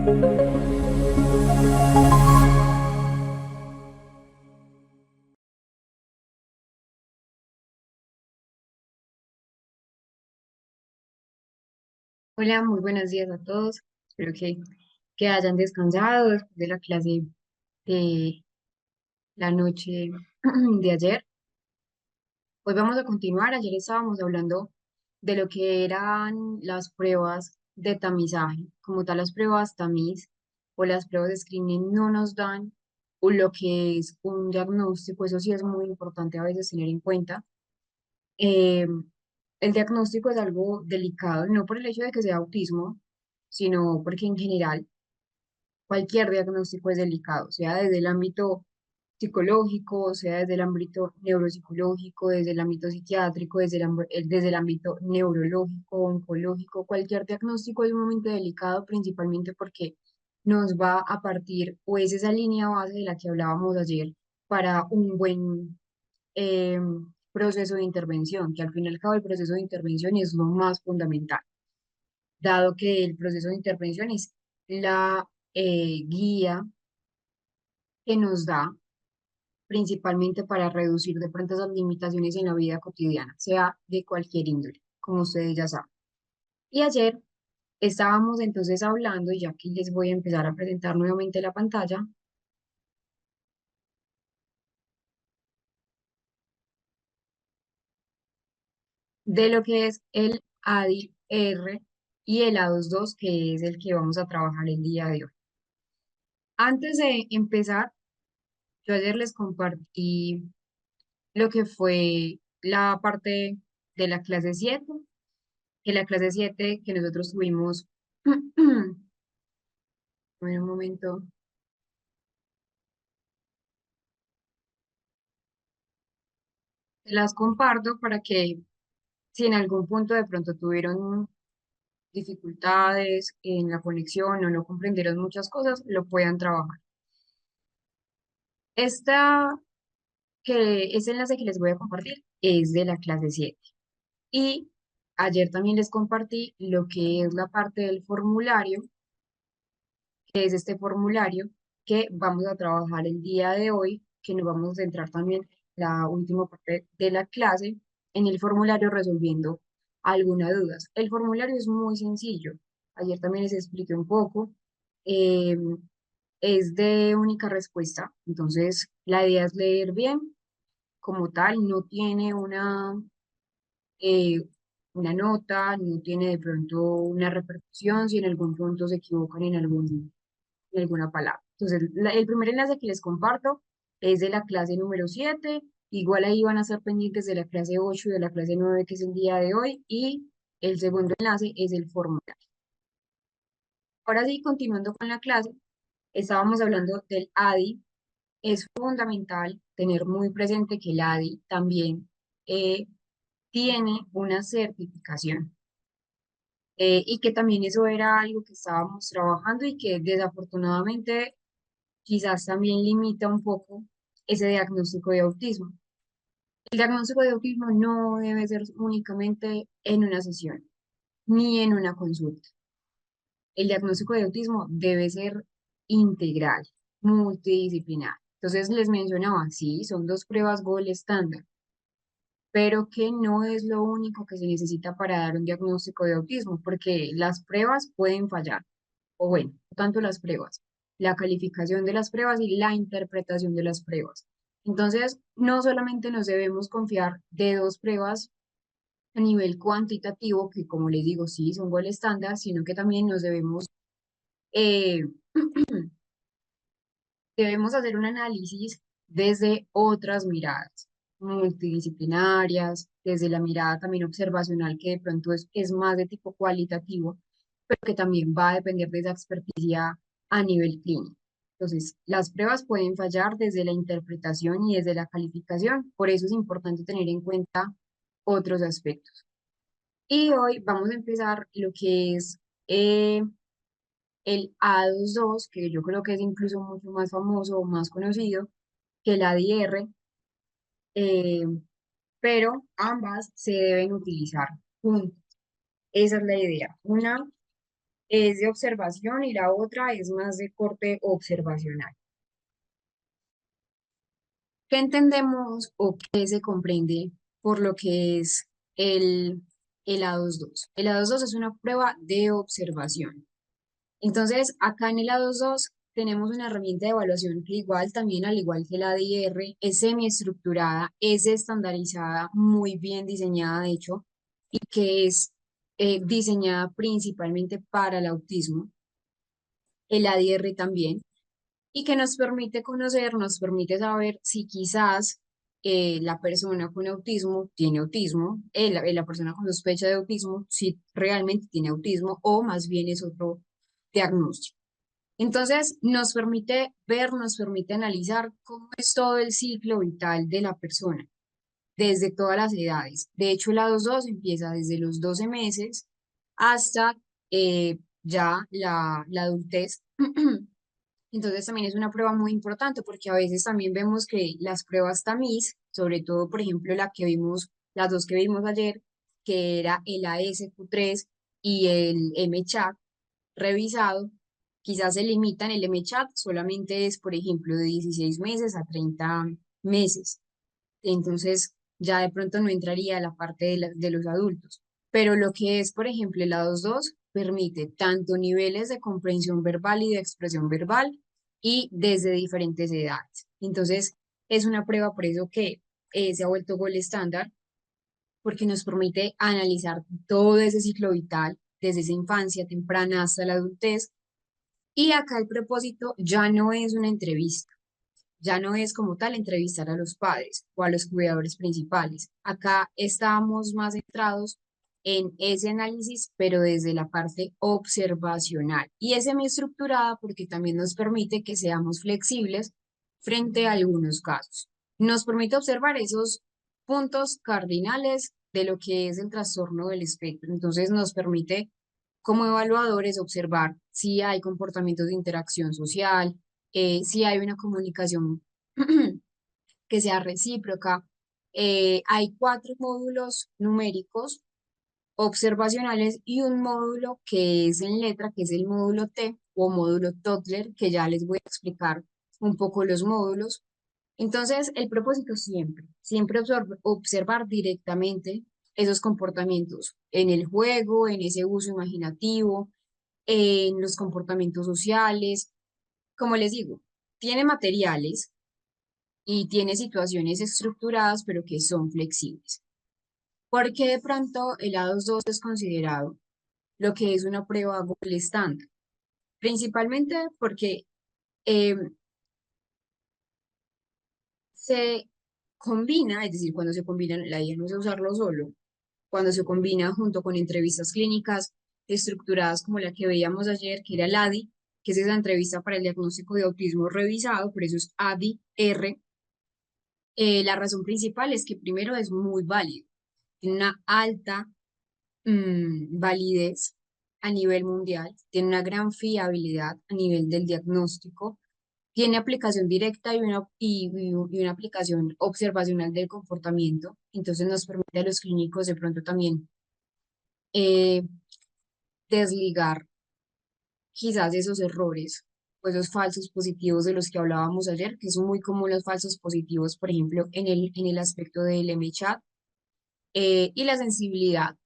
Hola, muy buenos días a todos. Espero que hayan descansado después de la clase de la noche de ayer. Hoy vamos a continuar. Ayer estábamos hablando de lo que eran las pruebas de tamizaje. Como tal, las pruebas tamiz o las pruebas de screening no nos dan lo que es un diagnóstico. Eso sí es muy importante a veces tener en cuenta. Eh, el diagnóstico es algo delicado, no por el hecho de que sea autismo, sino porque en general cualquier diagnóstico es delicado, sea desde el ámbito psicológico, sea desde el ámbito neuropsicológico, desde el ámbito psiquiátrico, desde el ámbito neurológico, oncológico, cualquier diagnóstico es un momento delicado, principalmente porque nos va a partir, o es esa línea base de la que hablábamos ayer, para un buen eh, proceso de intervención, que al fin y al cabo el proceso de intervención es lo más fundamental, dado que el proceso de intervención es la guía que nos da principalmente para reducir de pronto esas limitaciones en la vida cotidiana, sea de cualquier índole, como ustedes ya saben. Y ayer estábamos entonces hablando, y ya aquí les voy a empezar a presentar nuevamente la pantalla, de lo que es el ADI-R y el A22, que es el que vamos a trabajar el día de hoy. Antes de empezar, yo ayer les compartí lo que fue la parte de la clase 7, que la clase 7 que nosotros tuvimos, en un momento, se las comparto para que si en algún punto de pronto tuvieron dificultades en la conexión o no comprendieron muchas cosas, lo puedan trabajar. Esta este enlace que les voy a compartir es de la clase 7. Y ayer también les compartí lo que es la parte del formulario, que es este formulario que vamos a trabajar el día de hoy, que nos vamos a centrar también la última parte de la clase en el formulario resolviendo algunas dudas. El formulario es muy sencillo. Ayer también les expliqué un poco. eh, es de única respuesta, entonces la idea es leer bien como tal, no tiene eh, una nota, no tiene de pronto una repercusión si en algún punto se equivocan en alguna palabra. Entonces, el primer enlace que les comparto es de la clase número 7. Igual ahí van a estar pendientes de la clase 8 y de la clase 9 que es el día de hoy, y el segundo enlace es el formulario. Ahora sí, continuando con la clase, estábamos hablando del ADI. Es fundamental tener muy presente que el ADI también eh, tiene una certificación, y que también eso era algo que estábamos trabajando y que desafortunadamente quizás también limita un poco ese diagnóstico de autismo. El diagnóstico de autismo no debe ser únicamente en una sesión ni en una consulta. El diagnóstico de autismo debe ser integral, multidisciplinar. Entonces les mencionaba, sí, son dos pruebas Gold estándar, pero que no es lo único que se necesita para dar un diagnóstico de autismo, porque las pruebas pueden fallar, o bueno, no tanto las pruebas, la calificación de las pruebas y la interpretación de las pruebas. Entonces, no solamente nos debemos confiar de dos pruebas a nivel cuantitativo, que como les digo, sí, son gol estándar, sino que también nos eh, debemos hacer un análisis desde otras miradas multidisciplinarias, desde la mirada también observacional, que de pronto es más de tipo cualitativo, pero que también va a depender de esa experticia a nivel clínico. Entonces, las pruebas pueden fallar desde la interpretación y desde la calificación, por eso es importante tener en cuenta otros aspectos. Y hoy vamos a empezar lo que es el A22, que yo creo que es incluso mucho más famoso o más conocido que el ADR, eh, pero ambas se deben utilizar juntas. Esa es la idea. Una es de observación y la otra es más de corte observacional. ¿Qué entendemos o qué se comprende por lo que es el, el A22? El A22 es una prueba de observación. Entonces, acá en el A22 tenemos una herramienta de evaluación que igual, también al igual que la DIR, es semiestructurada, es estandarizada, muy bien diseñada, de hecho, y que es diseñada principalmente para el autismo, el ADR también, y que nos permite conocer, nos permite saber si quizás la persona con autismo tiene autismo, la persona con sospecha de autismo, si realmente tiene autismo o más bien es otro diagnóstico. Entonces, nos permite ver, nos permite analizar cómo es todo el ciclo vital de la persona, desde todas las edades. De hecho, la 2.2 empieza desde los 12 meses hasta ya la adultez. Entonces, también es una prueba muy importante porque a veces también vemos que las pruebas TAMIS, sobre todo, por ejemplo, la que vimos, las dos que vimos ayer, que era el ASQ3 y el MCHAT, revisado, quizás se limitan, el MCHAT solamente es, por ejemplo, de 16 meses a 30 meses. Entonces, ya de pronto no entraría a la parte de los adultos. Pero lo que es, por ejemplo, el A22 permite tanto niveles de comprensión verbal y de expresión verbal y desde diferentes edades. Entonces, es una prueba por eso que se ha vuelto gol estándar porque nos permite analizar todo ese ciclo vital desde esa infancia temprana hasta la adultez. Y acá el propósito ya no es una entrevista, ya no es como tal entrevistar a los padres o a los cuidadores principales. Acá estamos más centrados en ese análisis, pero desde la parte observacional. Y es semi-estructurada porque también nos permite que seamos flexibles frente a algunos casos. Nos permite observar esos puntos cardinales de lo que es el trastorno del espectro. Entonces nos permite como evaluadores observar si hay comportamientos de interacción social, si hay una comunicación que sea recíproca. Hay 4 módulos numéricos observacionales y un módulo que es en letra, que es el módulo T o módulo Toddler, que ya les voy a explicar un poco los módulos. Entonces, el propósito siempre, siempre observar directamente esos comportamientos en el juego, en ese uso imaginativo, en los comportamientos sociales. Como les digo, tiene materiales y tiene situaciones estructuradas, pero que son flexibles. ¿Por qué de pronto el A22 es considerado lo que es una prueba gold estándar? Principalmente porque eh, se combina, es decir, cuando se combina, la idea no es usarlo solo, cuando se combina junto con entrevistas clínicas estructuradas como la que veíamos ayer, que era el ADI, que es esa entrevista para el diagnóstico de autismo revisado, por eso es ADI-R. La razón principal es que primero es muy válido, tiene una alta validez a nivel mundial, tiene una gran fiabilidad a nivel del diagnóstico, tiene aplicación directa y una aplicación observacional del comportamiento, entonces nos permite a los clínicos de pronto también eh, desligar quizás esos errores o esos falsos positivos de los que hablábamos ayer, que son muy comunes los falsos positivos, por ejemplo, en el aspecto del MChat, y la sensibilidad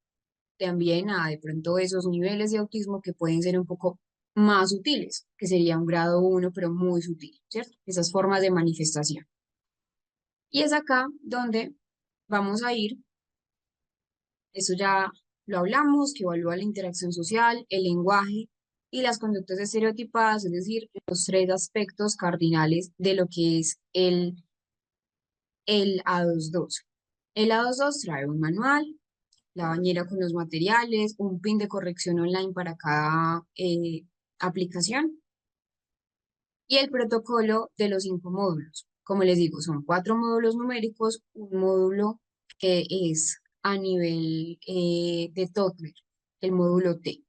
también a de pronto esos niveles de autismo que pueden ser un poco más sutiles, que sería un grado 1 pero muy sutil, ¿cierto? Esas formas de manifestación. Y es acá donde vamos a ir, eso ya lo hablamos, que evalúa la interacción social, el lenguaje y las conductas estereotipadas, es decir, los 3 aspectos cardinales de lo que es el A22. El A22 trae un manual, la bañera con los materiales, un pin de corrección online para cada aplicación y el protocolo de los 5 módulos. Como les digo, son 4 módulos numéricos, un módulo que es a nivel de Toddler, el módulo T.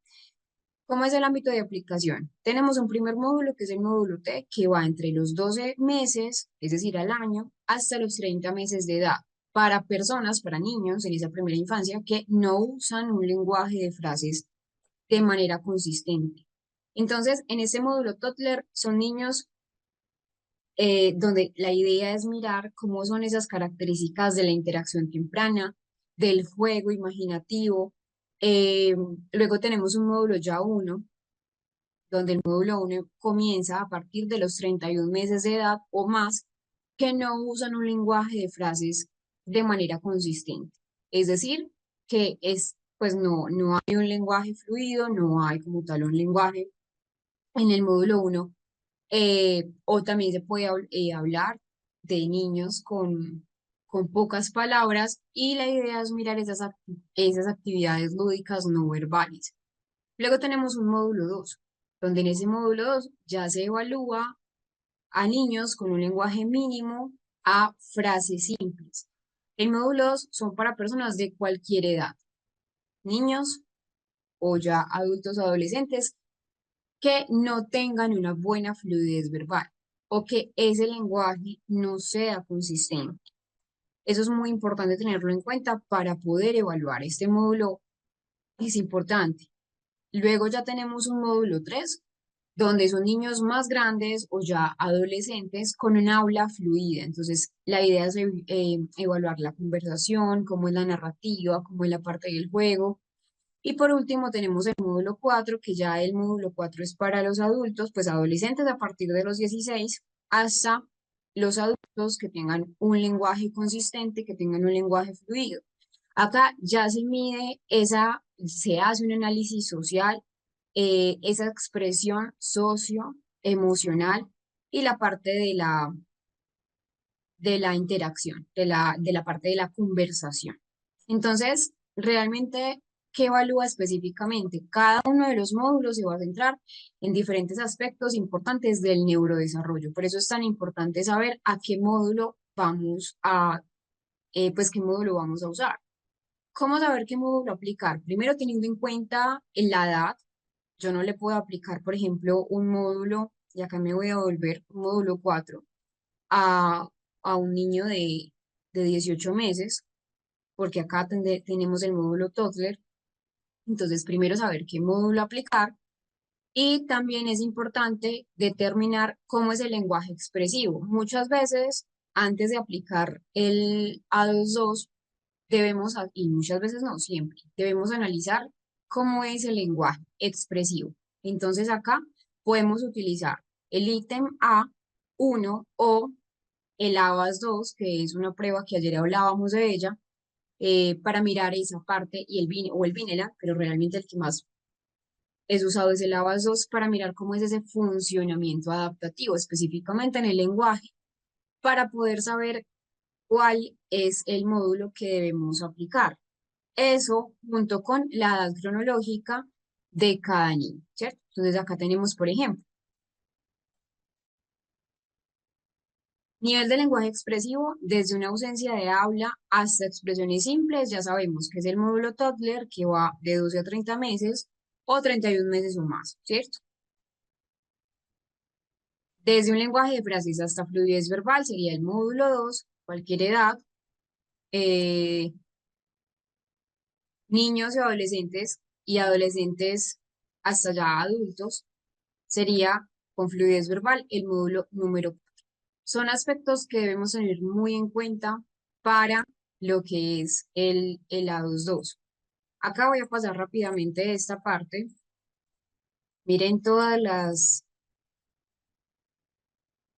¿Cómo es el ámbito de aplicación? Tenemos un primer módulo que es el módulo T, que va entre los 12 meses, es decir, al año, hasta los 30 meses de edad, para personas, para niños en esa primera infancia que no usan un lenguaje de frases de manera consistente. Entonces, en ese módulo Toddler son niños donde la idea es mirar cómo son esas características de la interacción temprana, del juego imaginativo. Eh, Luego tenemos un módulo ya uno, donde el módulo uno comienza a partir de los 31 meses de edad o más, que no usan un lenguaje de frases de manera consistente. Es decir, que pues no hay un lenguaje fluido, no hay como tal un lenguaje en el módulo uno, o también se puede hablar de niños con pocas palabras y la idea es mirar esas actividades lúdicas no verbales. Luego tenemos un módulo 2 donde en ese módulo 2 ya se evalúa a niños con un lenguaje mínimo a frases simples. El módulo 2 son para personas de cualquier edad, niños o ya adultos o adolescentes que no tengan una buena fluidez verbal o que ese lenguaje no sea consistente. Eso es muy importante tenerlo en cuenta para poder evaluar. Este módulo es importante. Luego ya tenemos un módulo 3 donde son niños más grandes o ya adolescentes con un habla fluida. Entonces, la idea es evaluar la conversación, cómo es la narrativa, cómo es la parte del juego, y por último tenemos el módulo 4 que ya el módulo 4 es para los adultos, pues adolescentes a partir de los 16 hasta los adultos que tengan un lenguaje consistente, que tengan un lenguaje fluido. Acá ya se mide se hace un análisis social, esa expresión socioemocional y la parte de la interacción, de la parte de la conversación. Entonces, realmente, ¿qué evalúa específicamente? Cada uno de los módulos se va a centrar en diferentes aspectos importantes del neurodesarrollo. Por eso es tan importante saber a qué módulo pues qué módulo vamos a usar. ¿Cómo saber qué módulo aplicar? Primero, teniendo en cuenta la edad, yo no le puedo aplicar, por ejemplo, un módulo, y acá me voy a volver un módulo 4 a, a un niño de 18 meses, porque acá tenemos el módulo Toddler. Entonces, primero saber qué módulo aplicar y también es importante determinar cómo es el lenguaje expresivo. Muchas veces, antes de aplicar el A22, y muchas veces no, siempre, debemos analizar cómo es el lenguaje expresivo. Entonces, acá podemos utilizar el ítem A1 o el ABAS 2, que es una prueba que ayer hablábamos de ella, para mirar esa parte, y el Vinela, pero realmente el que más es usado es el ABAS 2 para mirar cómo es ese funcionamiento adaptativo, específicamente en el lenguaje, para poder saber cuál es el módulo que debemos aplicar. Eso junto con la edad cronológica de cada niño, ¿cierto? Entonces acá tenemos, por ejemplo, nivel de lenguaje expresivo, desde una ausencia de habla hasta expresiones simples, ya sabemos que es el módulo Toddler, que va de 12 a 30 meses o 31 meses o más, ¿cierto? Desde un lenguaje de frases hasta fluidez verbal sería el módulo 2, cualquier edad, eh, niños y adolescentes hasta ya adultos, sería con fluidez verbal el módulo número. Son aspectos que debemos tener muy en cuenta para lo que es el A22. Acá voy a pasar rápidamente esta parte. Miren todas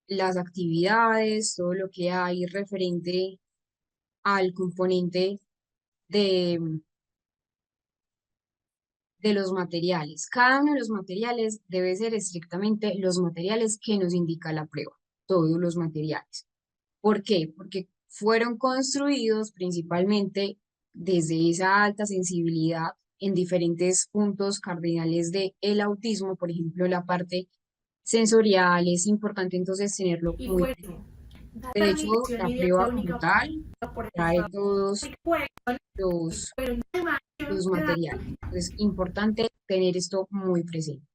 las actividades, todo lo que hay referente al componente de, de los materiales. Cada uno de los materiales debe ser estrictamente los materiales que nos indica la prueba, todos los materiales. ¿Por qué? Porque fueron construidos principalmente desde esa alta sensibilidad en diferentes puntos cardinales del autismo, por ejemplo, la parte sensorial es importante entonces tenerlo Y muy fue presente. eso, De hecho, transmisión la prueba como ideológica tal por trae eso. todos los, Fueron los materiales. Es importante tener esto muy presente.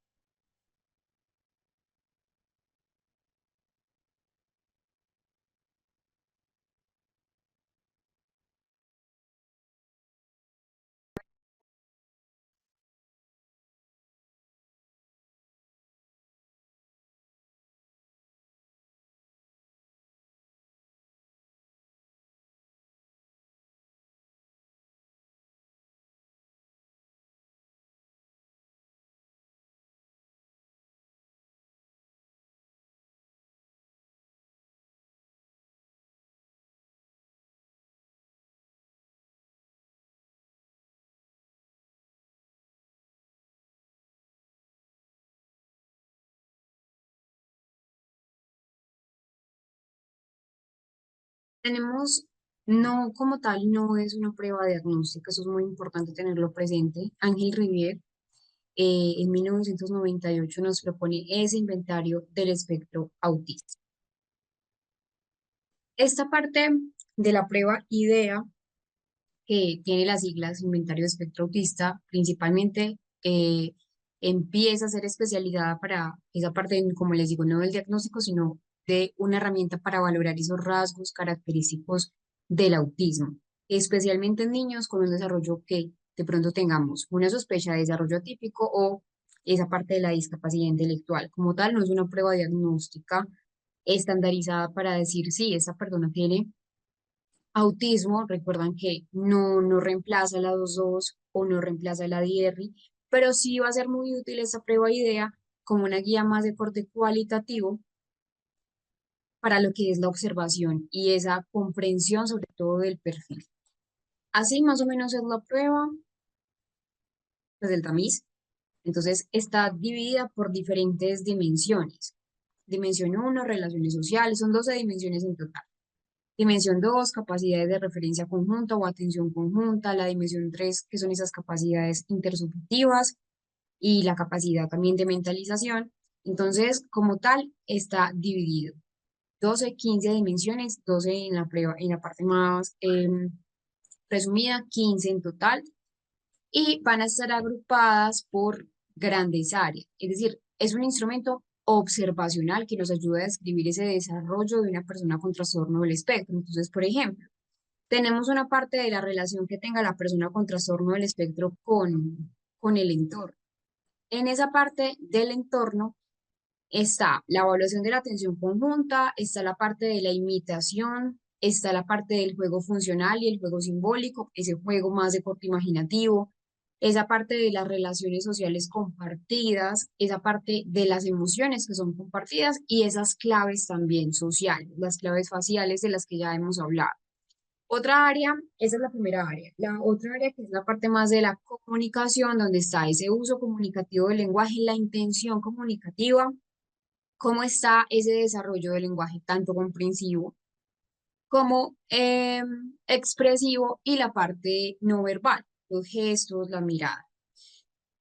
Tenemos, no como tal, no es una prueba diagnóstica, eso es muy importante tenerlo presente. Ángel Rivier en 1998 nos propone ese inventario del espectro autista. Esta parte de la prueba IDEA, que tiene las siglas Inventario de Espectro Autista, principalmente empieza a ser especializada para esa parte, como les digo, no del diagnóstico, sino de una herramienta para valorar esos rasgos característicos del autismo, especialmente en niños con un desarrollo que de pronto tengamos una sospecha de desarrollo atípico o esa parte de la discapacidad intelectual. Como tal, no es una prueba diagnóstica estandarizada para decir si esa persona tiene autismo. Recuerdan que no reemplaza la 2.2 o no reemplaza la DIERRI, pero sí va a ser muy útil esta prueba IDEA como una guía más de corte cualitativo para lo que es la observación y esa comprensión sobre todo del perfil. Así más o menos es la prueba, pues del tamiz. Entonces está dividida por diferentes dimensiones. Dimensión uno, relaciones sociales, son 12 dimensiones en total. Dimensión 2, capacidades de referencia conjunta o atención conjunta. La dimensión 3, que son esas capacidades intersubjetivas y la capacidad también de mentalización. Entonces, como tal, está dividido. 12, 15 dimensiones, 12 en la prueba, en la parte más resumida, 15 en total, y van a estar agrupadas por grandes áreas. Es decir, es un instrumento observacional que nos ayuda a describir ese desarrollo de una persona con trastorno del espectro. Entonces, por ejemplo, tenemos una parte de la relación que tenga la persona con trastorno del espectro con el entorno. En esa parte del entorno está la evaluación de la atención conjunta, está la parte de la imitación, está la parte del juego funcional y el juego simbólico, ese juego más de corte imaginativo, esa parte de las relaciones sociales compartidas, esa parte de las emociones que son compartidas y esas claves también sociales, las claves faciales de las que ya hemos hablado. Otra área, esa es la primera área. La otra área que es la parte más de la comunicación, donde está ese uso comunicativo del lenguaje, la intención comunicativa, cómo está ese desarrollo del lenguaje, tanto comprensivo como expresivo y la parte no verbal, los gestos, la mirada.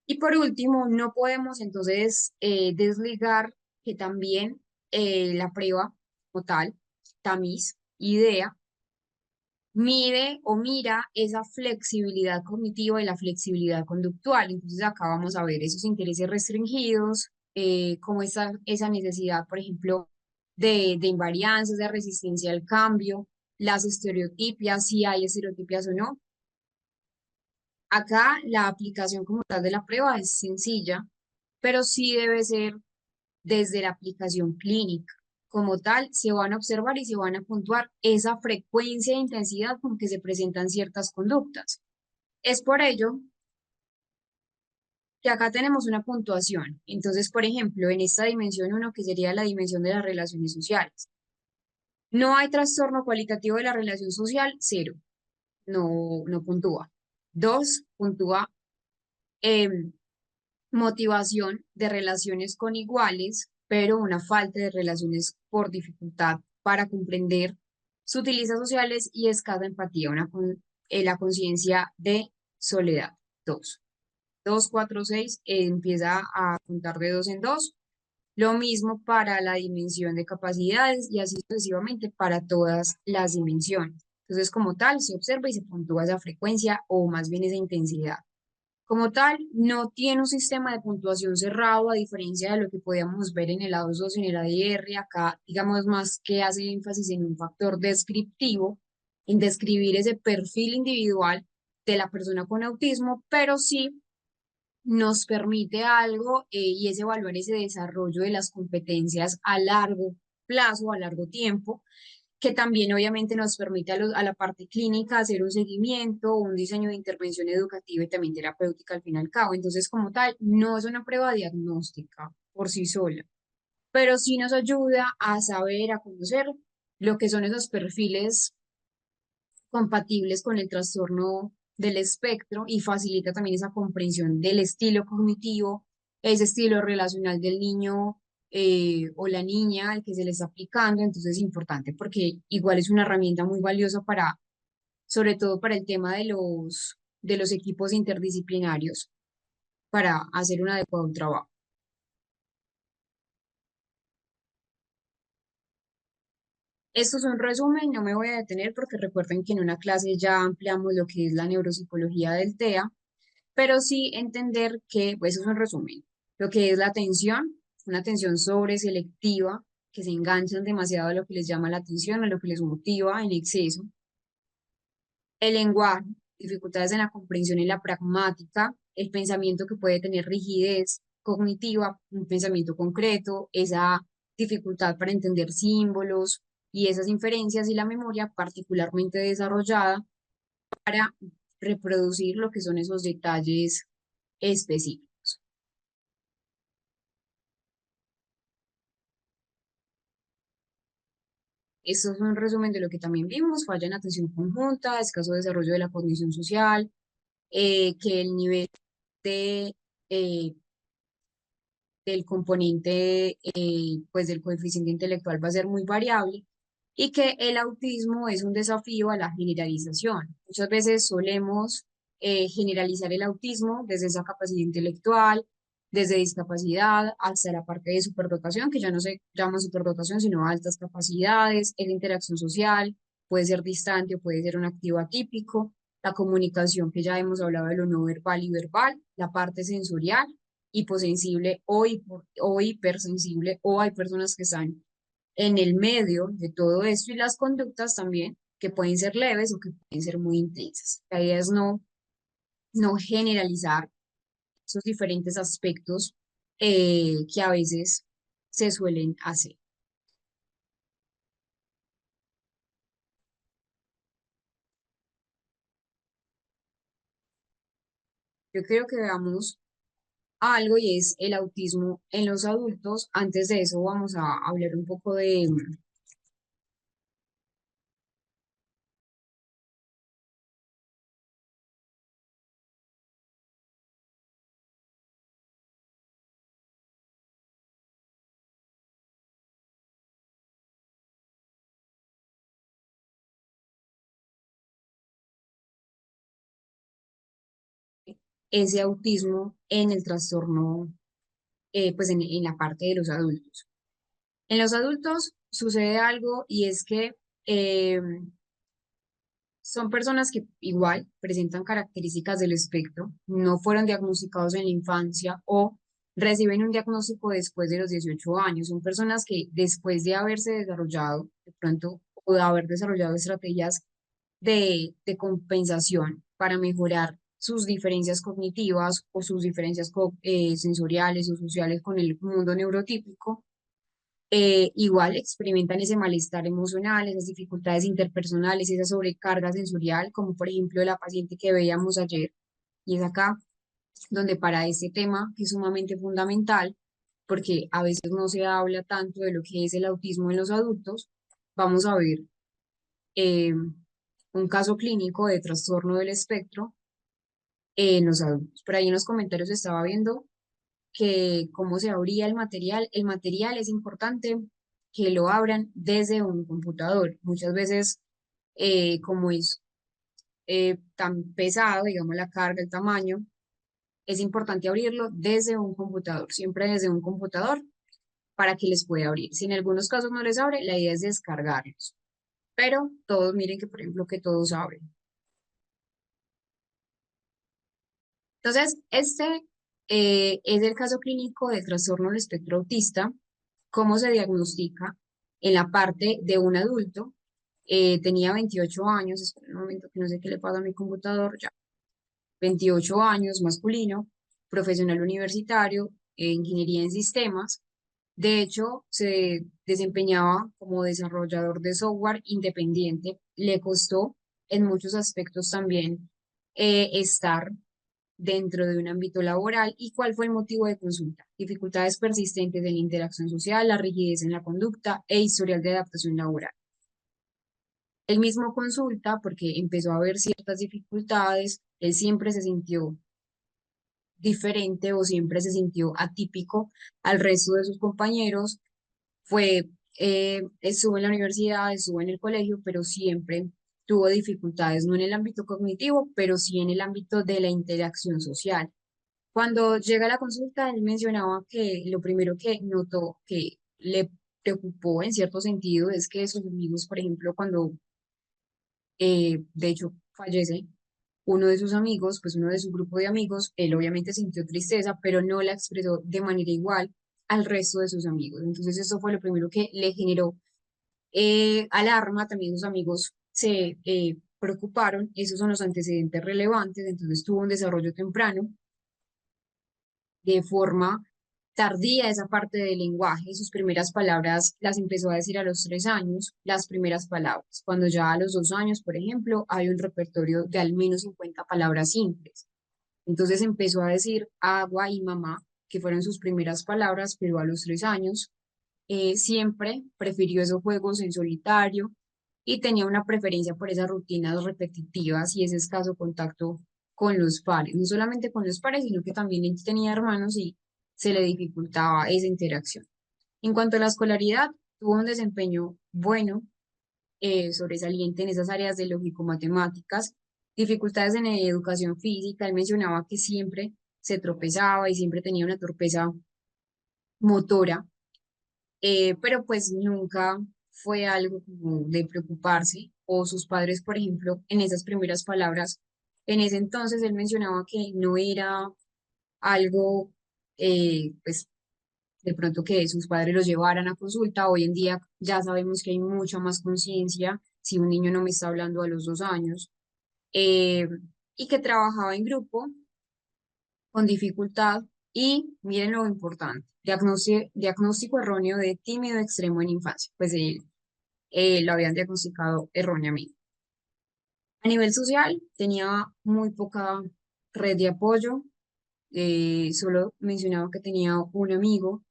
Y por último, no podemos entonces desligar que también la prueba como tal, tamiz, idea, mide o mira esa flexibilidad cognitiva y la flexibilidad conductual. Entonces acá vamos a ver esos intereses restringidos, como esa necesidad, por ejemplo, de invarianzas, de resistencia al cambio, las estereotipias, si hay estereotipias o no. Acá la aplicación como tal de la prueba es sencilla, pero sí debe ser desde la aplicación clínica. Como tal, se van a observar y se van a puntuar esa frecuencia e intensidad con que se presentan ciertas conductas. Es por ello que acá tenemos una puntuación. Entonces, por ejemplo, en esta dimensión uno que sería la dimensión de las relaciones sociales. No hay trastorno cualitativo de la relación social, cero, no puntúa. Dos, puntúa em, motivación de relaciones con iguales, pero una falta de relaciones por dificultad para comprender, sutilizas sociales y escasa empatía, la conciencia de soledad. Dos. 2, 4, 6, empieza a contar de dos en dos. Lo mismo para la dimensión de capacidades y así sucesivamente para todas las dimensiones. Entonces, como tal, se observa y se puntúa esa frecuencia o más bien esa intensidad. Como tal, no tiene un sistema de puntuación cerrado, a diferencia de lo que podíamos ver en el A22 y en el ADR. Acá, digamos, más que hace énfasis en un factor descriptivo, en describir ese perfil individual de la persona con autismo, pero sí nos permite algo y es evaluar ese desarrollo de las competencias a largo plazo, a largo tiempo, que también obviamente nos permite a la parte clínica hacer un seguimiento, un diseño de intervención educativa y también terapéutica al fin y al cabo. Entonces, como tal, no es una prueba diagnóstica por sí sola, pero sí nos ayuda a saber, a conocer lo que son esos perfiles compatibles con el trastorno del espectro y facilita también esa comprensión del estilo cognitivo, ese estilo relacional del niño o la niña al que se le está aplicando, entonces es importante porque igual es una herramienta muy valiosa para, sobre todo para el tema de los equipos interdisciplinarios para hacer un adecuado trabajo. Esto es un resumen, no me voy a detener porque recuerden que en una clase ya ampliamos lo que es la neuropsicología del TEA, pero sí entender que, pues eso es un resumen, lo que es la atención, una atención sobreselectiva, que se enganchan demasiado a lo que les llama la atención, a lo que les motiva en exceso. El lenguaje, dificultades en la comprensión y la pragmática, el pensamiento que puede tener rigidez cognitiva, un pensamiento concreto, esa dificultad para entender símbolos y esas inferencias y la memoria particularmente desarrollada para reproducir lo que son esos detalles específicos. Esto es un resumen de lo que también vimos, falla en atención conjunta, escaso desarrollo de la cognición social, que el nivel de eh, del componente, pues del coeficiente intelectual va a ser muy variable y que el autismo es un desafío a la generalización. Muchas veces solemos generalizar el autismo desde esa capacidad intelectual, desde discapacidad hasta la parte de superdotación, que ya no se llama superdotación, sino altas capacidades, la interacción social, puede ser distante o puede ser un activo atípico, la comunicación, que ya hemos hablado de lo no verbal y verbal, la parte sensorial, hiposensible o hipersensible, o hay personas que están en el medio de todo esto y las conductas también, que pueden ser leves o que pueden ser muy intensas. La idea es no generalizar esos diferentes aspectos que a veces se suelen hacer. Yo creo que veamos algo y es el autismo en los adultos. Antes de eso vamos a hablar un poco de ese autismo en el trastorno, pues en la parte de los adultos. En los adultos sucede algo y es que eh, son personas que igual presentan características del espectro, no fueron diagnosticados en la infancia o reciben un diagnóstico después de los 18 años. Son personas que después de haberse desarrollado, de pronto, o de haber desarrollado estrategias de compensación para mejorar sus diferencias cognitivas o sus diferencias sensoriales o sociales con el mundo neurotípico, igual experimentan ese malestar emocional, esas dificultades interpersonales, esa sobrecarga sensorial, como por ejemplo la paciente que veíamos ayer, y es acá donde para este tema, que es sumamente fundamental, porque a veces no se habla tanto de lo que es el autismo en los adultos, vamos a ver eh, un caso clínico de trastorno del espectro en los adultos. Por ahí en los comentarios estaba viendo que cómo se abría el material. El material es importante que lo abran desde un computador. Muchas veces, como es tan pesado, digamos la carga, el tamaño, es importante abrirlo desde un computador, siempre desde un computador para que les pueda abrir. Si en algunos casos no les abre, la idea es descargarlos. Pero todos, miren que por ejemplo que todos abren. Entonces, este es el caso clínico de trastorno del espectro autista. ¿Cómo se diagnostica? En la parte de un adulto, tenía 28 años, espera un momento que no sé qué le pasa a mi computador, ya, 28 años, masculino, profesional universitario, ingeniería en sistemas. De hecho, se desempeñaba como desarrollador de software independiente. Le costó en muchos aspectos también estar dentro de un ámbito laboral y cuál fue el motivo de consulta. Dificultades persistentes en la interacción social, la rigidez en la conducta e historial de adaptación laboral. Él mismo consulta porque empezó a haber ciertas dificultades, él siempre se sintió diferente o siempre se sintió atípico al resto de sus compañeros. Fue, estuvo en la universidad, estuvo en el colegio, pero siempre tuvo dificultades, no en el ámbito cognitivo, pero sí en el ámbito de la interacción social. Cuando llega a la consulta, él mencionaba que lo primero que notó que le preocupó en cierto sentido es que sus amigos, por ejemplo, cuando de hecho fallece uno de sus amigos, pues uno de su grupo de amigos, él obviamente sintió tristeza, pero no la expresó de manera igual al resto de sus amigos. Entonces eso fue lo primero que le generó alarma. También sus amigos se preocuparon, esos son los antecedentes relevantes, entonces tuvo un desarrollo temprano de forma tardía esa parte del lenguaje. Sus primeras palabras las empezó a decir a los 3 años, las primeras palabras, cuando ya a los 2 años, por ejemplo, hay un repertorio de al menos 50 palabras simples. Entonces empezó a decir agua y mamá, que fueron sus primeras palabras, pero a los 3 años siempre prefirió esos juegos en solitario y tenía una preferencia por esas rutinas repetitivas y ese escaso contacto con los pares, no solamente con los pares, sino que también él tenía hermanos y se le dificultaba esa interacción. En cuanto a la escolaridad, tuvo un desempeño bueno, sobresaliente en esas áreas de lógico-matemáticas, dificultades en educación física. Él mencionaba que siempre se tropezaba y siempre tenía una torpeza motora, pero pues nunca fue algo como de preocuparse. O sus padres, por ejemplo, en esas primeras palabras, en ese entonces él mencionaba que no era algo, pues de pronto que sus padres los llevaran a consulta. Hoy en día ya sabemos que hay mucha más conciencia si un niño no me está hablando a los 2 años, eh, y que trabajaba en grupo con dificultad y miren lo importante, diagnóstico erróneo de tímido extremo en infancia, pues él lo habían diagnosticado erróneamente. A nivel social tenía muy poca red de apoyo, solo mencionaba que tenía un amigo,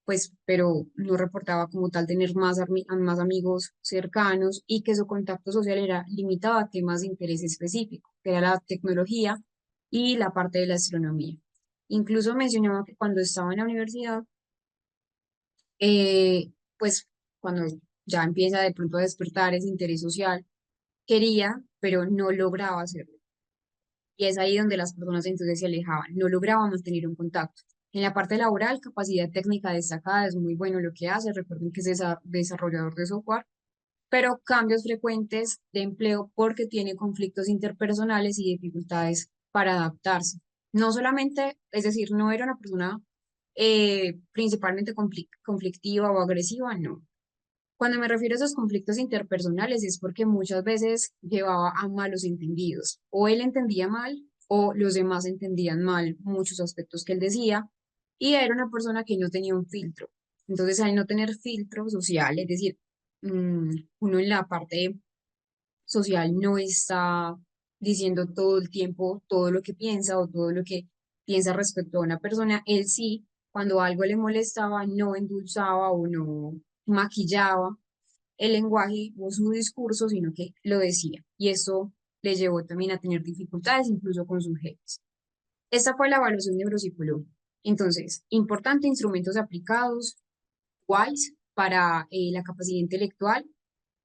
pues, pero no reportaba como tal tener más amigos cercanos y que su contacto social era limitado a temas de interés específico, que era la tecnología y la parte de la astronomía. Incluso mencionaba que cuando estaba en la universidad, pues cuando ya empieza de pronto a despertar ese interés social, quería, pero no lograba hacerlo. Y es ahí donde las personas entonces se alejaban, no lograban mantener un contacto. En la parte laboral, capacidad técnica destacada, es muy bueno lo que hace. Recuerden que es desarrollador de software, pero cambios frecuentes de empleo porque tiene conflictos interpersonales y dificultades para adaptarse. No solamente, es decir, no era una persona principalmente conflictiva o agresiva, no. Cuando me refiero a esos conflictos interpersonales es porque muchas veces llevaba a malos entendidos. O él entendía mal o los demás entendían mal muchos aspectos que él decía y era una persona que no tenía un filtro. Entonces, al no tener filtro social, es decir, uno en la parte social no está diciendo todo el tiempo todo lo que piensa o todo lo que piensa respecto a una persona. Él sí, cuando algo le molestaba, no endulzaba o no maquillaba el lenguaje o su discurso, sino que lo decía. Y eso le llevó también a tener dificultades incluso con sus jefes. Esta fue la evaluación neuropsicológica. Entonces, importante, instrumentos aplicados, WISE, para la capacidad intelectual.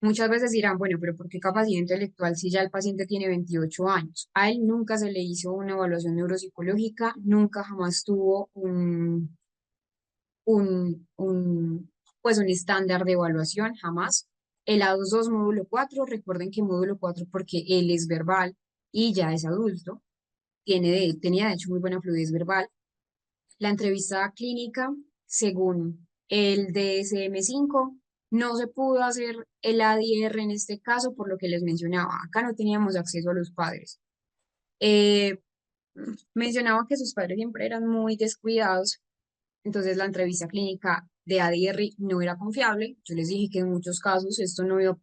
Muchas veces dirán, bueno, pero ¿por qué capacidad intelectual si ya el paciente tiene 28 años? A él nunca se le hizo una evaluación neuropsicológica, nunca jamás tuvo pues un estándar de evaluación, jamás. El A22 módulo 4, recuerden que módulo 4 porque él es verbal y ya es adulto, tenía de hecho muy buena fluidez verbal. La entrevista clínica, según el DSM-5, no se pudo hacer el ADR en este caso por lo que les mencionaba. Acá no teníamos acceso a los padres. Eh, mencionaba que sus padres siempre eran muy descuidados, entonces la entrevista clínica de ADR no era confiable. Yo les dije que en muchos casos esto no iba,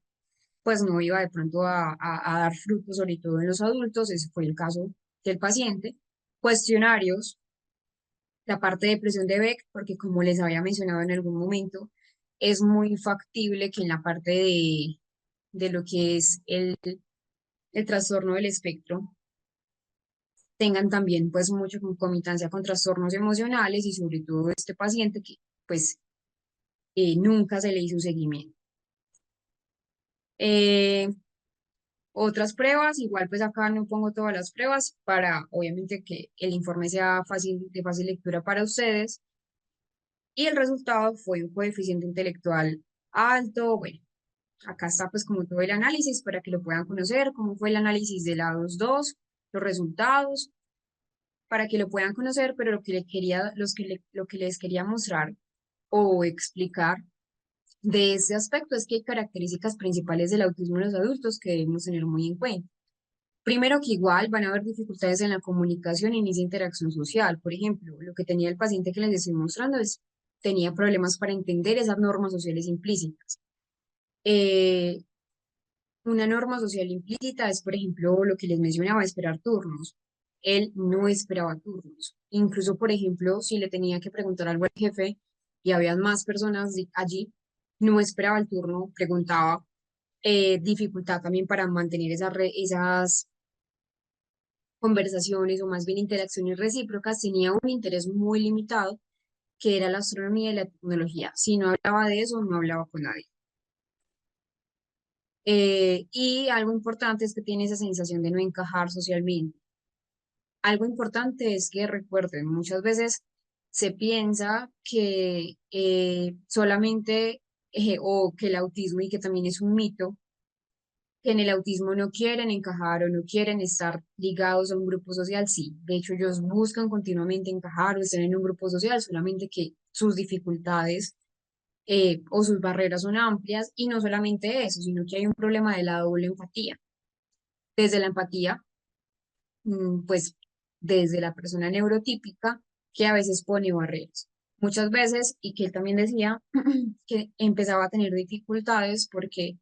pues no iba de pronto a dar frutos, sobre todo en los adultos. Ese fue el caso del paciente. Cuestionarios, la parte de presión de Beck, porque como les había mencionado en algún momento, es muy factible que en la parte de lo que es el trastorno del espectro tengan también pues mucha concomitancia con trastornos emocionales y sobre todo este paciente que pues nunca se le hizo seguimiento. Eh, Otras pruebas, igual pues acá no pongo todas las pruebas para obviamente que el informe sea fácil, de fácil lectura para ustedes y el resultado fue un coeficiente intelectual alto. Bueno, acá está pues como todo el análisis para que lo puedan conocer, cómo fue el análisis de la 2 los resultados, para que lo puedan conocer, pero lo que, le quería, lo que les quería mostrar o explicar de ese aspecto es que hay características principales del autismo en los adultos que debemos tener muy en cuenta. Primero que igual van a haber dificultades en la comunicación y en esa interacción social. Por ejemplo, lo que tenía el paciente que les estoy mostrando es, tenía problemas para entender esas normas sociales implícitas. Eh, una norma social implícita es, por ejemplo, lo que les mencionaba, esperar turnos. Él no esperaba turnos. Incluso, por ejemplo, si le tenía que preguntar algo al jefe y había más personas allí, no esperaba el turno, preguntaba. Dificultad también para mantener esas conversaciones o más bien interacciones recíprocas, tenía un interés muy limitado, que era la astronomía y la tecnología. Si no hablaba de eso, no hablaba con nadie. Y algo importante es que tiene esa sensación de no encajar socialmente. Algo importante es que recuerden, muchas veces se piensa que solamente, o que el autismo y que también es un mito, que en el autismo no quieren encajar o no quieren estar ligados a un grupo social, sí. De hecho, ellos buscan continuamente encajar o estar en un grupo social, solamente que sus dificultades o sus barreras son amplias y no solamente eso, sino que hay un problema de la doble empatía. Desde la empatía, pues desde la persona neurotípica que a veces pone barreras. Muchas veces, y que él también decía que empezaba a tener dificultades porque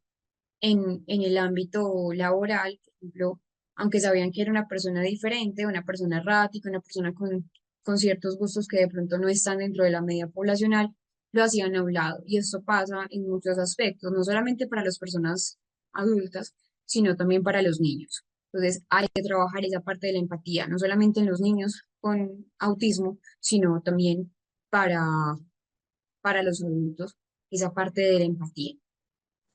en el ámbito laboral, por ejemplo, aunque sabían que era una persona diferente, una persona errática, una persona con ciertos gustos que de pronto no están dentro de la media poblacional, lo hacían a un lado. Y esto pasa en muchos aspectos, no solamente para las personas adultas, sino también para los niños. Entonces, hay que trabajar esa parte de la empatía, no solamente en los niños con autismo, sino también para, para los adultos, esa parte de la empatía.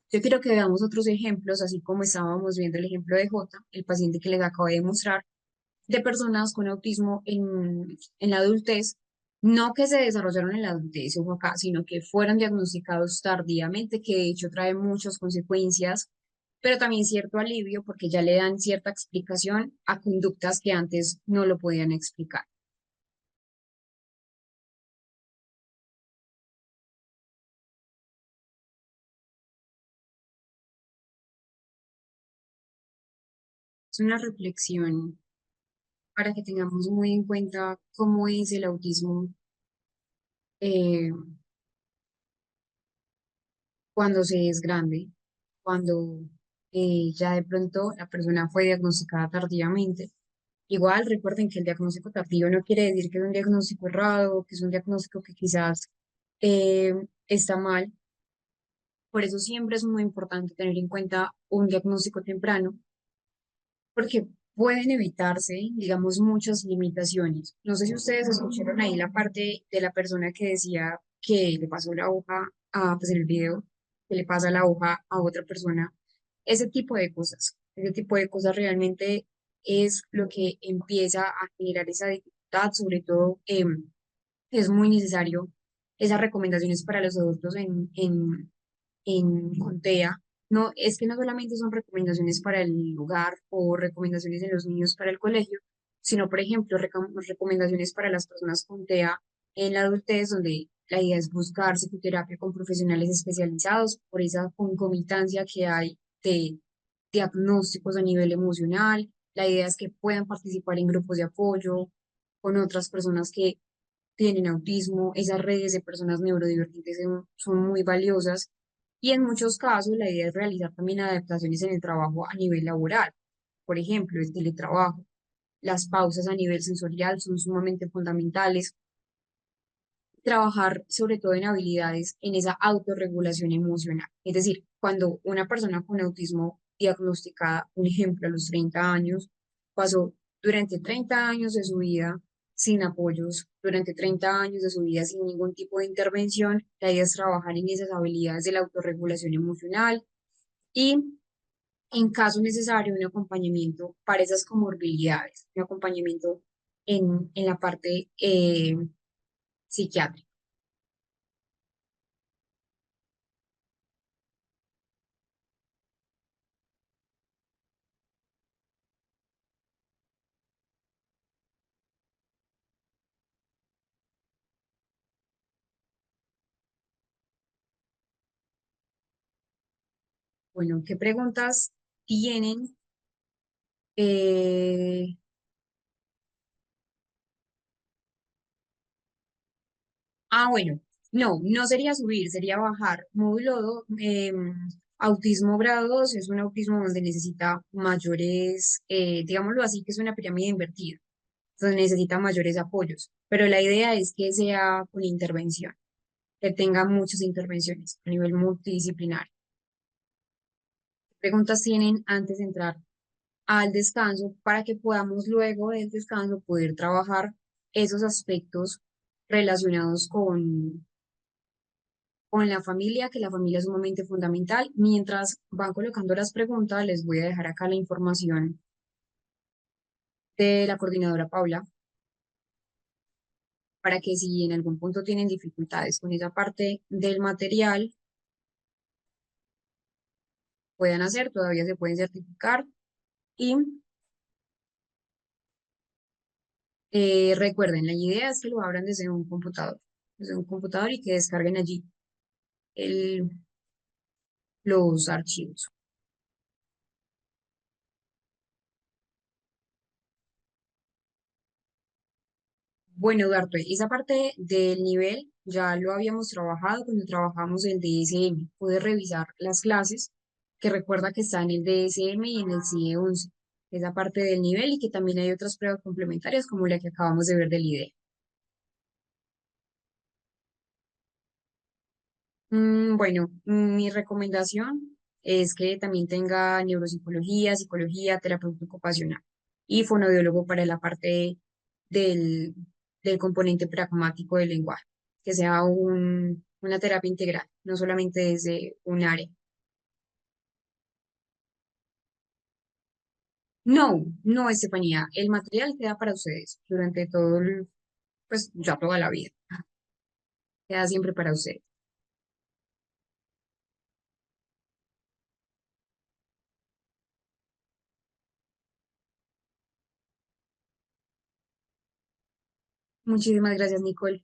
Yo quiero que veamos otros ejemplos, así como estábamos viendo el ejemplo de J, el paciente que les acabo de mostrar, de personas con autismo en la adultez, no que se desarrollaron en la adultez, ojo acá, sino que fueron diagnosticados tardíamente, que de hecho trae muchas consecuencias, pero también cierto alivio porque ya le dan cierta explicación a conductas que antes no lo podían explicar. Es una reflexión para que tengamos muy en cuenta cómo es el autismo eh, cuando se es grande, cuando ya de pronto la persona fue diagnosticada tardíamente. Igual recuerden que el diagnóstico tardío no quiere decir que es un diagnóstico errado, que es un diagnóstico que quizás está mal. Por eso siempre es muy importante tener en cuenta un diagnóstico temprano, porque pueden evitarse, digamos, muchas limitaciones. No sé si ustedes escucharon ahí la parte de la persona que decía que le pasó la hoja pues en el video, que le pasa la hoja a otra persona. Ese tipo de cosas realmente es lo que empieza a generar esa dificultad, sobre todo es muy necesario esas recomendaciones para los adultos en Contea. No, es que no solamente son recomendaciones para el lugar o recomendaciones en los niños para el colegio, sino, por ejemplo, recomendaciones para las personas con TEA en la adultez, donde la idea es buscar psicoterapia con profesionales especializados por esa concomitancia que hay de diagnósticos a nivel emocional. La idea es que puedan participar en grupos de apoyo con otras personas que tienen autismo. Esas redes de personas neurodivergentes son muy valiosas y en muchos casos la idea es realizar también adaptaciones en el trabajo a nivel laboral. Por ejemplo, el teletrabajo. Las pausas a nivel sensorial son sumamente fundamentales. Trabajar sobre todo en habilidades en esa autorregulación emocional. Es decir, cuando una persona con autismo diagnosticada, un ejemplo, a los 30 años, pasó durante 30 años de su vida sin apoyos, durante 30 años de su vida sin ningún tipo de intervención. La idea es trabajar en esas habilidades de la autorregulación emocional y, en caso necesario, un acompañamiento para esas comorbilidades, un acompañamiento en la parte psiquiátrica. Bueno, ¿qué preguntas tienen? Eh, bueno, no sería subir, sería bajar. Módulo 2, autismo grado 2 es un autismo donde necesita mayores, digámoslo así, que es una pirámide invertida, donde necesita mayores apoyos. Pero la idea es que sea con intervención, que tenga muchas intervenciones a nivel multidisciplinario. Preguntas tienen antes de entrar al descanso para que podamos luego del descanso poder trabajar esos aspectos relacionados con la familia, que la familia es sumamente fundamental. Mientras van colocando las preguntas, les voy a dejar acá la información de la coordinadora Paula para que si en algún punto tienen dificultades con esa parte del material, puedan hacer, todavía se pueden certificar y recuerden, la idea es que lo abran desde un computador y que descarguen allí el, los archivos. Bueno, Eduardo, esa parte del nivel ya lo habíamos trabajado cuando trabajamos el DSM. Puedes revisar las clases, que recuerda que está en el DSM y en el CIE 11. Esa parte del nivel y que también hay otras pruebas complementarias como la que acabamos de ver del IDE. Bueno, mi recomendación es que también tenga neuropsicología, psicología, terapeuta ocupacional y fonoaudiólogo para la parte del, del componente pragmático del lenguaje, que sea una terapia integral, no solamente desde un área. No, Estefanía, el material queda para ustedes durante pues ya toda la vida, queda siempre para ustedes. Muchísimas gracias, Nicole.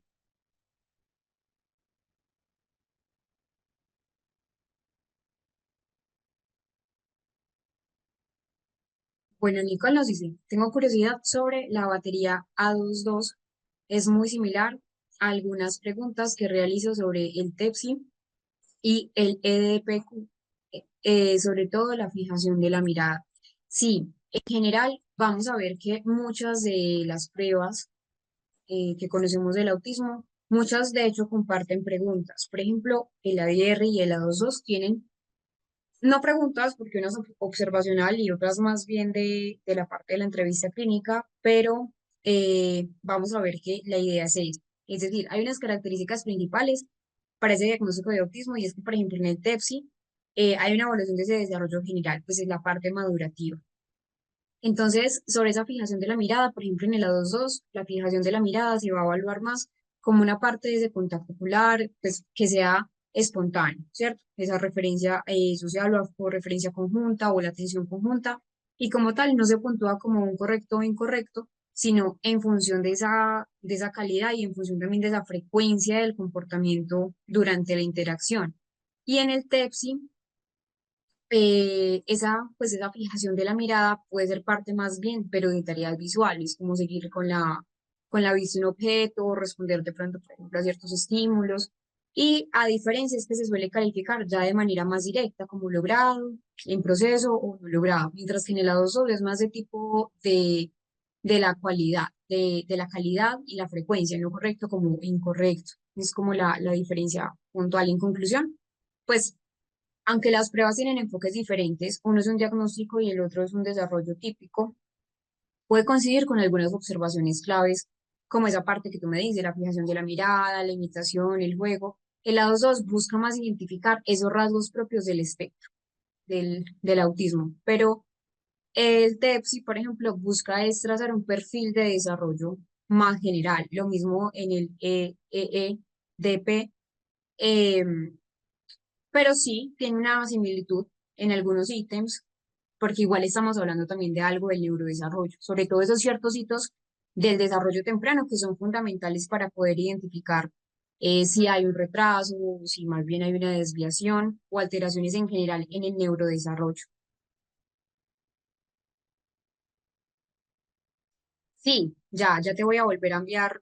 Bueno, Nicole nos dice, tengo curiosidad sobre la batería A22. Es muy similar a algunas preguntas que realizo sobre el TEPSI y el EDPQ, sobre todo la fijación de la mirada. Sí, en general vamos a ver que muchas de las pruebas que conocemos del autismo, muchas de hecho comparten preguntas. Por ejemplo, el ADR y el A22 tienen no preguntas, porque una es observacional y otras más bien de la parte de la entrevista clínica, pero vamos a ver que la idea es esa. Es decir, hay unas características principales para ese diagnóstico de autismo y es que, por ejemplo, en el TEPSI hay una evaluación de ese desarrollo general, pues es la parte madurativa. Entonces, sobre esa fijación de la mirada, por ejemplo, en el A22, la fijación de la mirada se va a evaluar más como una parte de ese contacto ocular, pues que sea espontáneo, ¿cierto? Esa referencia social o referencia conjunta o la atención conjunta, y como tal no se puntúa como un correcto o incorrecto, sino en función de esa calidad y en función también de esa frecuencia del comportamiento durante la interacción. Y en el TEPSI, pues esa fijación de la mirada puede ser parte más bien, pero de tareas visuales, como seguir con la vista de un objeto, responder de pronto, por ejemplo, a ciertos estímulos. Y a diferencia es que se suele calificar ya de manera más directa, como logrado, en proceso o no logrado, mientras que en el lado sobre es más de tipo de la cualidad, de la calidad y la frecuencia, no correcto como incorrecto. Es como la diferencia puntual. En conclusión, pues aunque las pruebas tienen enfoques diferentes, uno es un diagnóstico y el otro es un desarrollo típico, Puede coincidir con algunas observaciones claves, como esa parte que tú me dices, la fijación de la mirada, la imitación, el juego. El lado 2 busca más identificar esos rasgos propios del espectro, del autismo, pero el TEPSI, por ejemplo, busca es trazar un perfil de desarrollo más general. Lo mismo en el EEDP, pero sí tiene una similitud en algunos ítems, porque igual estamos hablando también de algo del neurodesarrollo, sobre todo esos ciertos hitos del desarrollo temprano que son fundamentales para poder identificar si hay un retraso, o si más bien hay una desviación o alteraciones en general en el neurodesarrollo. Sí, ya te voy a volver a enviar,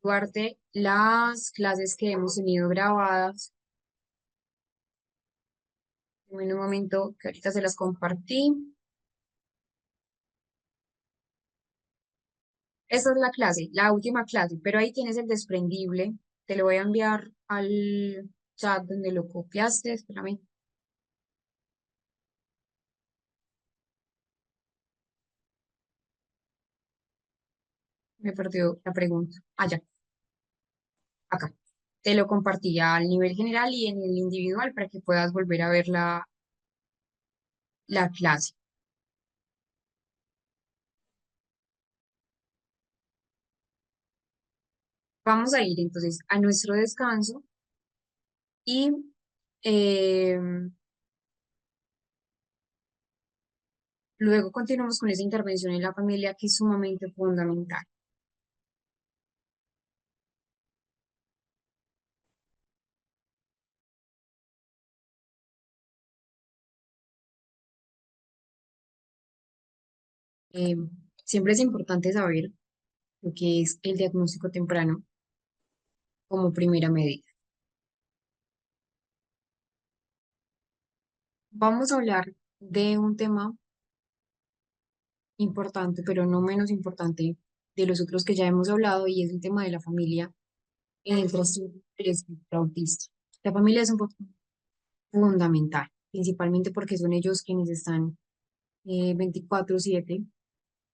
Duarte, las clases que hemos tenido grabadas. En un momento que ahorita se las compartí. Esa es la clase, la última clase, pero ahí tienes el desprendible. Te lo voy a enviar al chat donde lo copiaste. Espérame, me perdió la pregunta. Allá, acá. Te lo compartí ya al nivel general y en el individual para que puedas volver a ver la clase. Vamos a ir entonces a nuestro descanso y eh, luego continuamos con esa intervención en la familia que es sumamente fundamental. Eh, Siempre es importante saber lo que es el diagnóstico temprano como primera medida. Vamos a hablar de un tema importante, pero no menos importante de los otros que ya hemos hablado, y es el tema de la familia en el trastorno del espectro autista. La familia es un poco fundamental, principalmente porque son ellos quienes están 24/7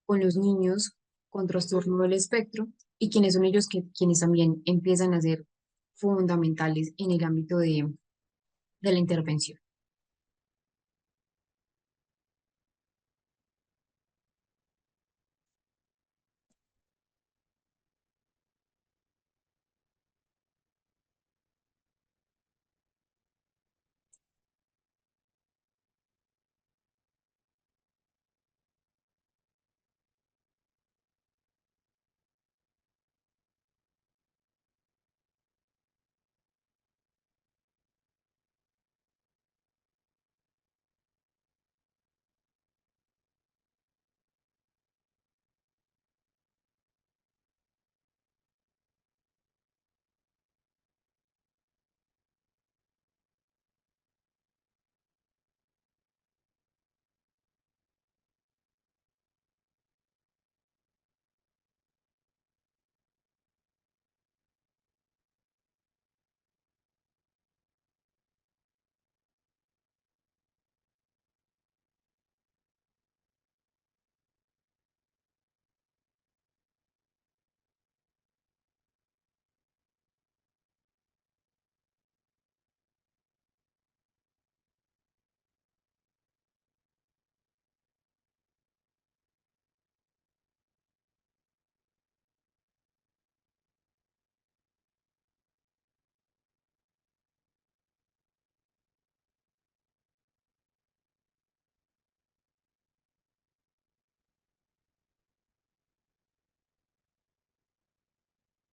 con los niños con trastorno del espectro y quienes son ellos quienes también empiezan a ser fundamentales en el ámbito de la intervención.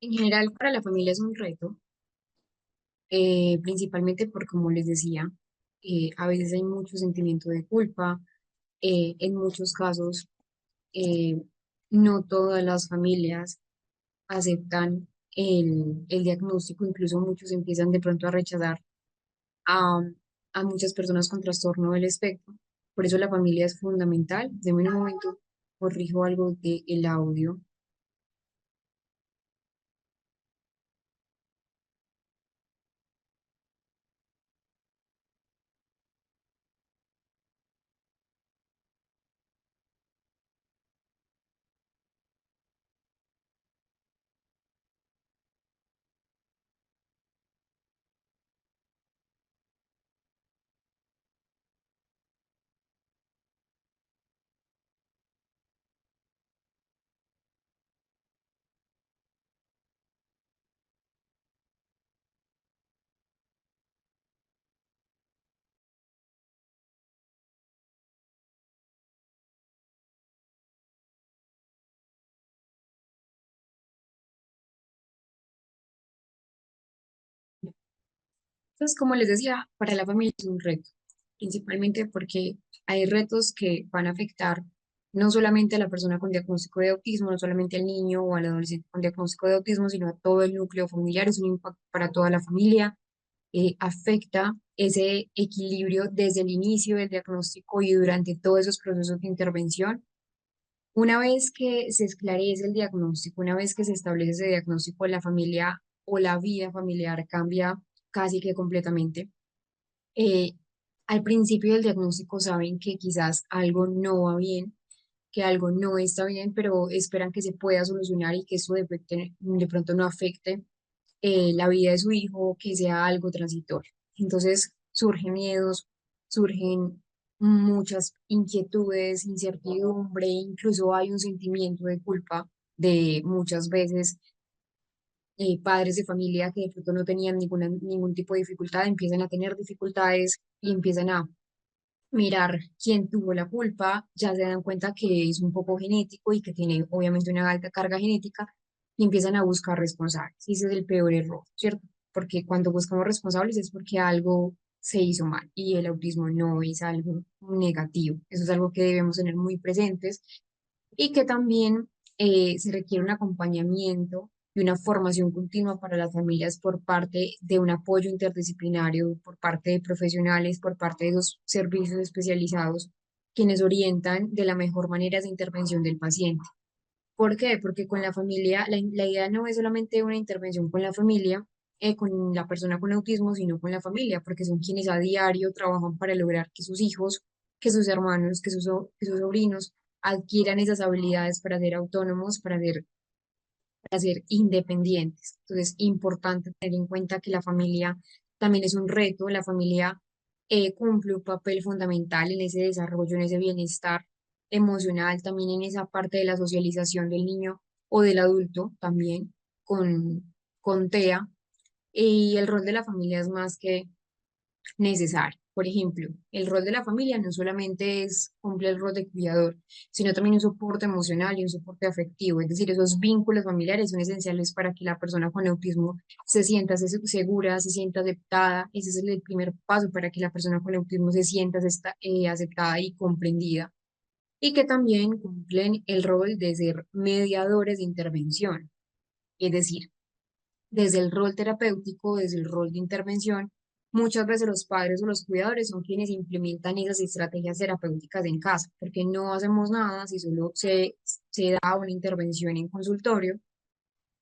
En general, para la familia es un reto, principalmente porque, como les decía, a veces hay mucho sentimiento de culpa. En muchos casos, eh, no todas las familias aceptan el diagnóstico, incluso muchos empiezan de pronto a rechazar a, a muchas personas con trastorno del espectro. Por eso la familia es fundamental. De un momento, corrijo algo del audio. Entonces, como les decía, para la familia es un reto, principalmente porque hay retos que van a afectar no solamente a la persona con diagnóstico de autismo, no solamente al niño o al adolescente con diagnóstico de autismo, sino a todo el núcleo familiar, es un impacto para toda la familia, afecta ese equilibrio desde el inicio del diagnóstico y durante todos esos procesos de intervención. Una vez que se esclarece el diagnóstico, una vez que se establece ese diagnóstico, la familia o la vida familiar cambia casi que completamente. Eh, Al principio del diagnóstico saben que quizás algo no va bien, que algo no está bien, pero esperan que se pueda solucionar y que eso de pronto no afecte la vida de su hijo, que sea algo transitorio. Entonces surgen miedos, surgen muchas inquietudes, incertidumbre, incluso hay un sentimiento de culpa de muchas veces padres de familia que de pronto no tenían ningún tipo de dificultad, empiezan a tener dificultades y empiezan a mirar quién tuvo la culpa, ya se dan cuenta que es un poco genético y que tiene obviamente una alta carga genética y empiezan a buscar responsables. Y ese es el peor error, ¿cierto? Porque cuando buscamos responsables es porque algo se hizo mal y el autismo no es algo negativo. Eso es algo que debemos tener muy presentes y que también se requiere un acompañamiento y una formación continua para las familias por parte de un apoyo interdisciplinario, por parte de profesionales, por parte de los servicios especializados, quienes orientan de la mejor manera esa intervención del paciente. ¿Por qué? Porque con la familia, la idea no es solamente una intervención con la familia, con la persona con autismo, sino con la familia, porque son quienes a diario trabajan para lograr que sus hijos, que sus hermanos, que sus sobrinos adquieran esas habilidades para ser autónomos, para ser independientes. Entonces, importante tener en cuenta que la familia también es un reto, la familia cumple un papel fundamental en ese desarrollo, en ese bienestar emocional, también en esa parte de la socialización del niño o del adulto también con TEA. Y el rol de la familia es más que necesario. Por ejemplo, el rol de la familia no solamente es cumplir el rol de cuidador, sino también un soporte emocional y un soporte afectivo. Es decir, esos vínculos familiares son esenciales para que la persona con autismo se sienta segura, se sienta aceptada. Ese es el primer paso para que la persona con autismo se sienta aceptada y comprendida. Y que también cumplen el rol de ser mediadores de intervención. Es decir, desde el rol terapéutico, desde el rol de intervención, muchas veces los padres o los cuidadores son quienes implementan esas estrategias terapéuticas en casa, porque no hacemos nada si solo se da una intervención en consultorio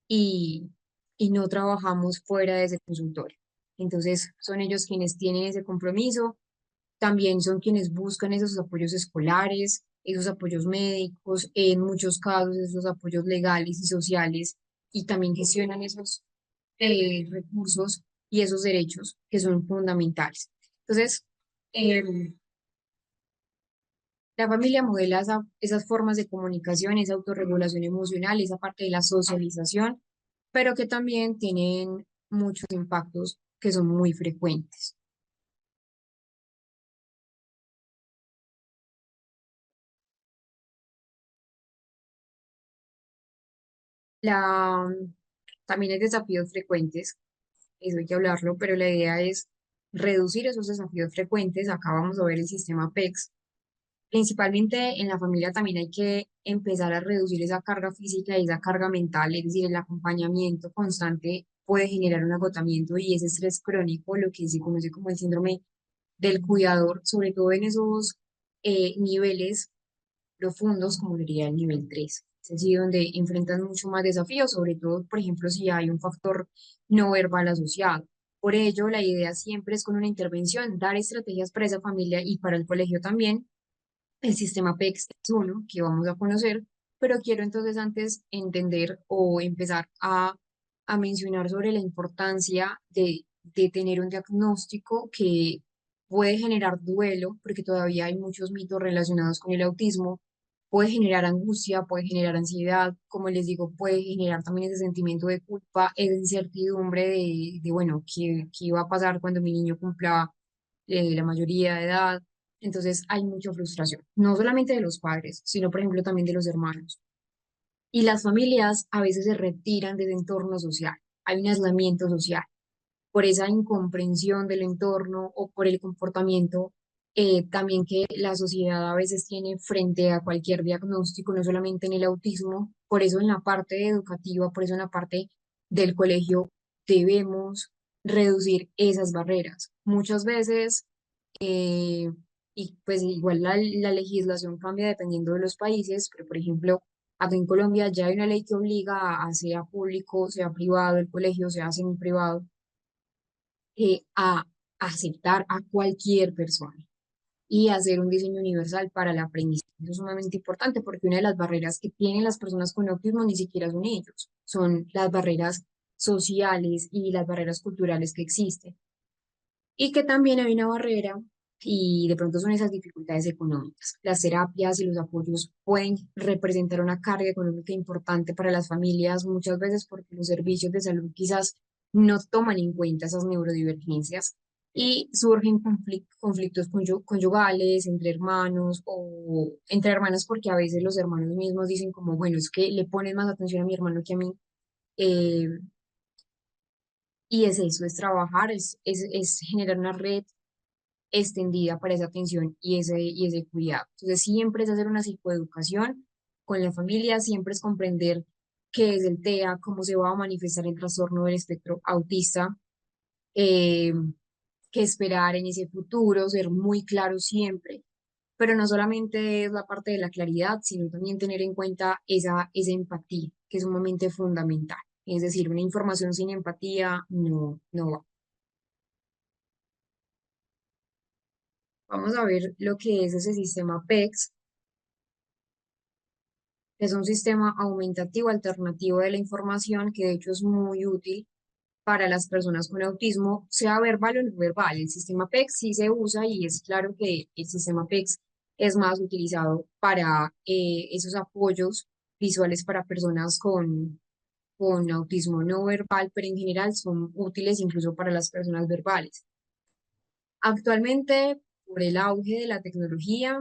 y, y no trabajamos fuera de ese consultorio. Entonces, son ellos quienes tienen ese compromiso, también son quienes buscan esos apoyos escolares, esos apoyos médicos, en muchos casos esos apoyos legales y sociales, y también gestionan esos recursos y esos derechos que son fundamentales. Entonces, em, la familia modela esas formas de comunicación, esa autorregulación emocional, esa parte de la socialización, pero que también tienen muchos impactos que son muy frecuentes. La, También hay desafíos frecuentes, eso hay que hablarlo, pero la idea es reducir esos desafíos frecuentes. Acá vamos a ver el sistema PEX. Principalmente en la familia también hay que empezar a reducir esa carga física y esa carga mental, es decir, el acompañamiento constante puede generar un agotamiento y ese estrés crónico, lo que se conoce como el síndrome del cuidador, sobre todo en esos niveles profundos, como sería el nivel 3. Es decir, donde enfrentan mucho más desafíos, sobre todo, por ejemplo, si hay un factor no verbal asociado. Por ello, la idea siempre es con una intervención, dar estrategias para esa familia y para el colegio también. El sistema PEX es uno que vamos a conocer, pero quiero entonces antes entender o empezar a mencionar sobre la importancia de tener un diagnóstico que puede generar duelo, porque todavía hay muchos mitos relacionados con el autismo, puede generar angustia, puede generar ansiedad, como les digo, puede generar también ese sentimiento de culpa, esa incertidumbre bueno, ¿qué iba a pasar cuando mi niño cumpla la mayoría de edad? Entonces hay mucha frustración, no solamente de los padres, sino por ejemplo también de los hermanos. Y las familias a veces se retiran del entorno social, hay un aislamiento social. por esa incomprensión del entorno o por el comportamiento también que la sociedad a veces tiene frente a cualquier diagnóstico, no solamente en el autismo. Por eso en la parte educativa, por eso en la parte del colegio debemos reducir esas barreras. Muchas veces, eh, y pues igual la legislación cambia dependiendo de los países, pero por ejemplo, acá en Colombia ya hay una ley que obliga a sea público, sea privado, el colegio, sea semi privado, a aceptar a cualquier persona y hacer un diseño universal para la aprendizaje. Eso es sumamente importante porque una de las barreras que tienen las personas con autismo ni siquiera son ellos, son las barreras sociales y las barreras culturales que existen. Y que también hay una barrera y de pronto son esas dificultades económicas. Las terapias y los apoyos pueden representar una carga económica importante para las familias, muchas veces porque los servicios de salud quizás no toman en cuenta esas neurodivergencias y surgen conflictos conyugales entre hermanos o entre hermanos porque a veces los hermanos mismos dicen como, bueno, es que le ponen más atención a mi hermano que a mí. eh, y es eso, es trabajar, es generar una red extendida para esa atención y ese cuidado. Entonces, siempre es hacer una psicoeducación con la familia, siempre es comprender qué es el TEA, cómo se va a manifestar el trastorno del espectro autista, eh, qué esperar en ese futuro, ser muy claro siempre. Pero no solamente es la parte de la claridad, sino también tener en cuenta esa empatía, que es sumamente fundamental. Es decir, una información sin empatía no va. Vamos a ver lo que es ese sistema PECS. Es un sistema aumentativo alternativo de la información que de hecho es muy útil para las personas con autismo, sea verbal o no verbal. El sistema PECS sí se usa y es claro que el sistema PECS es más utilizado para esos apoyos visuales para personas con autismo no verbal, pero en general son útiles incluso para las personas verbales. Actualmente, por el auge de la tecnología,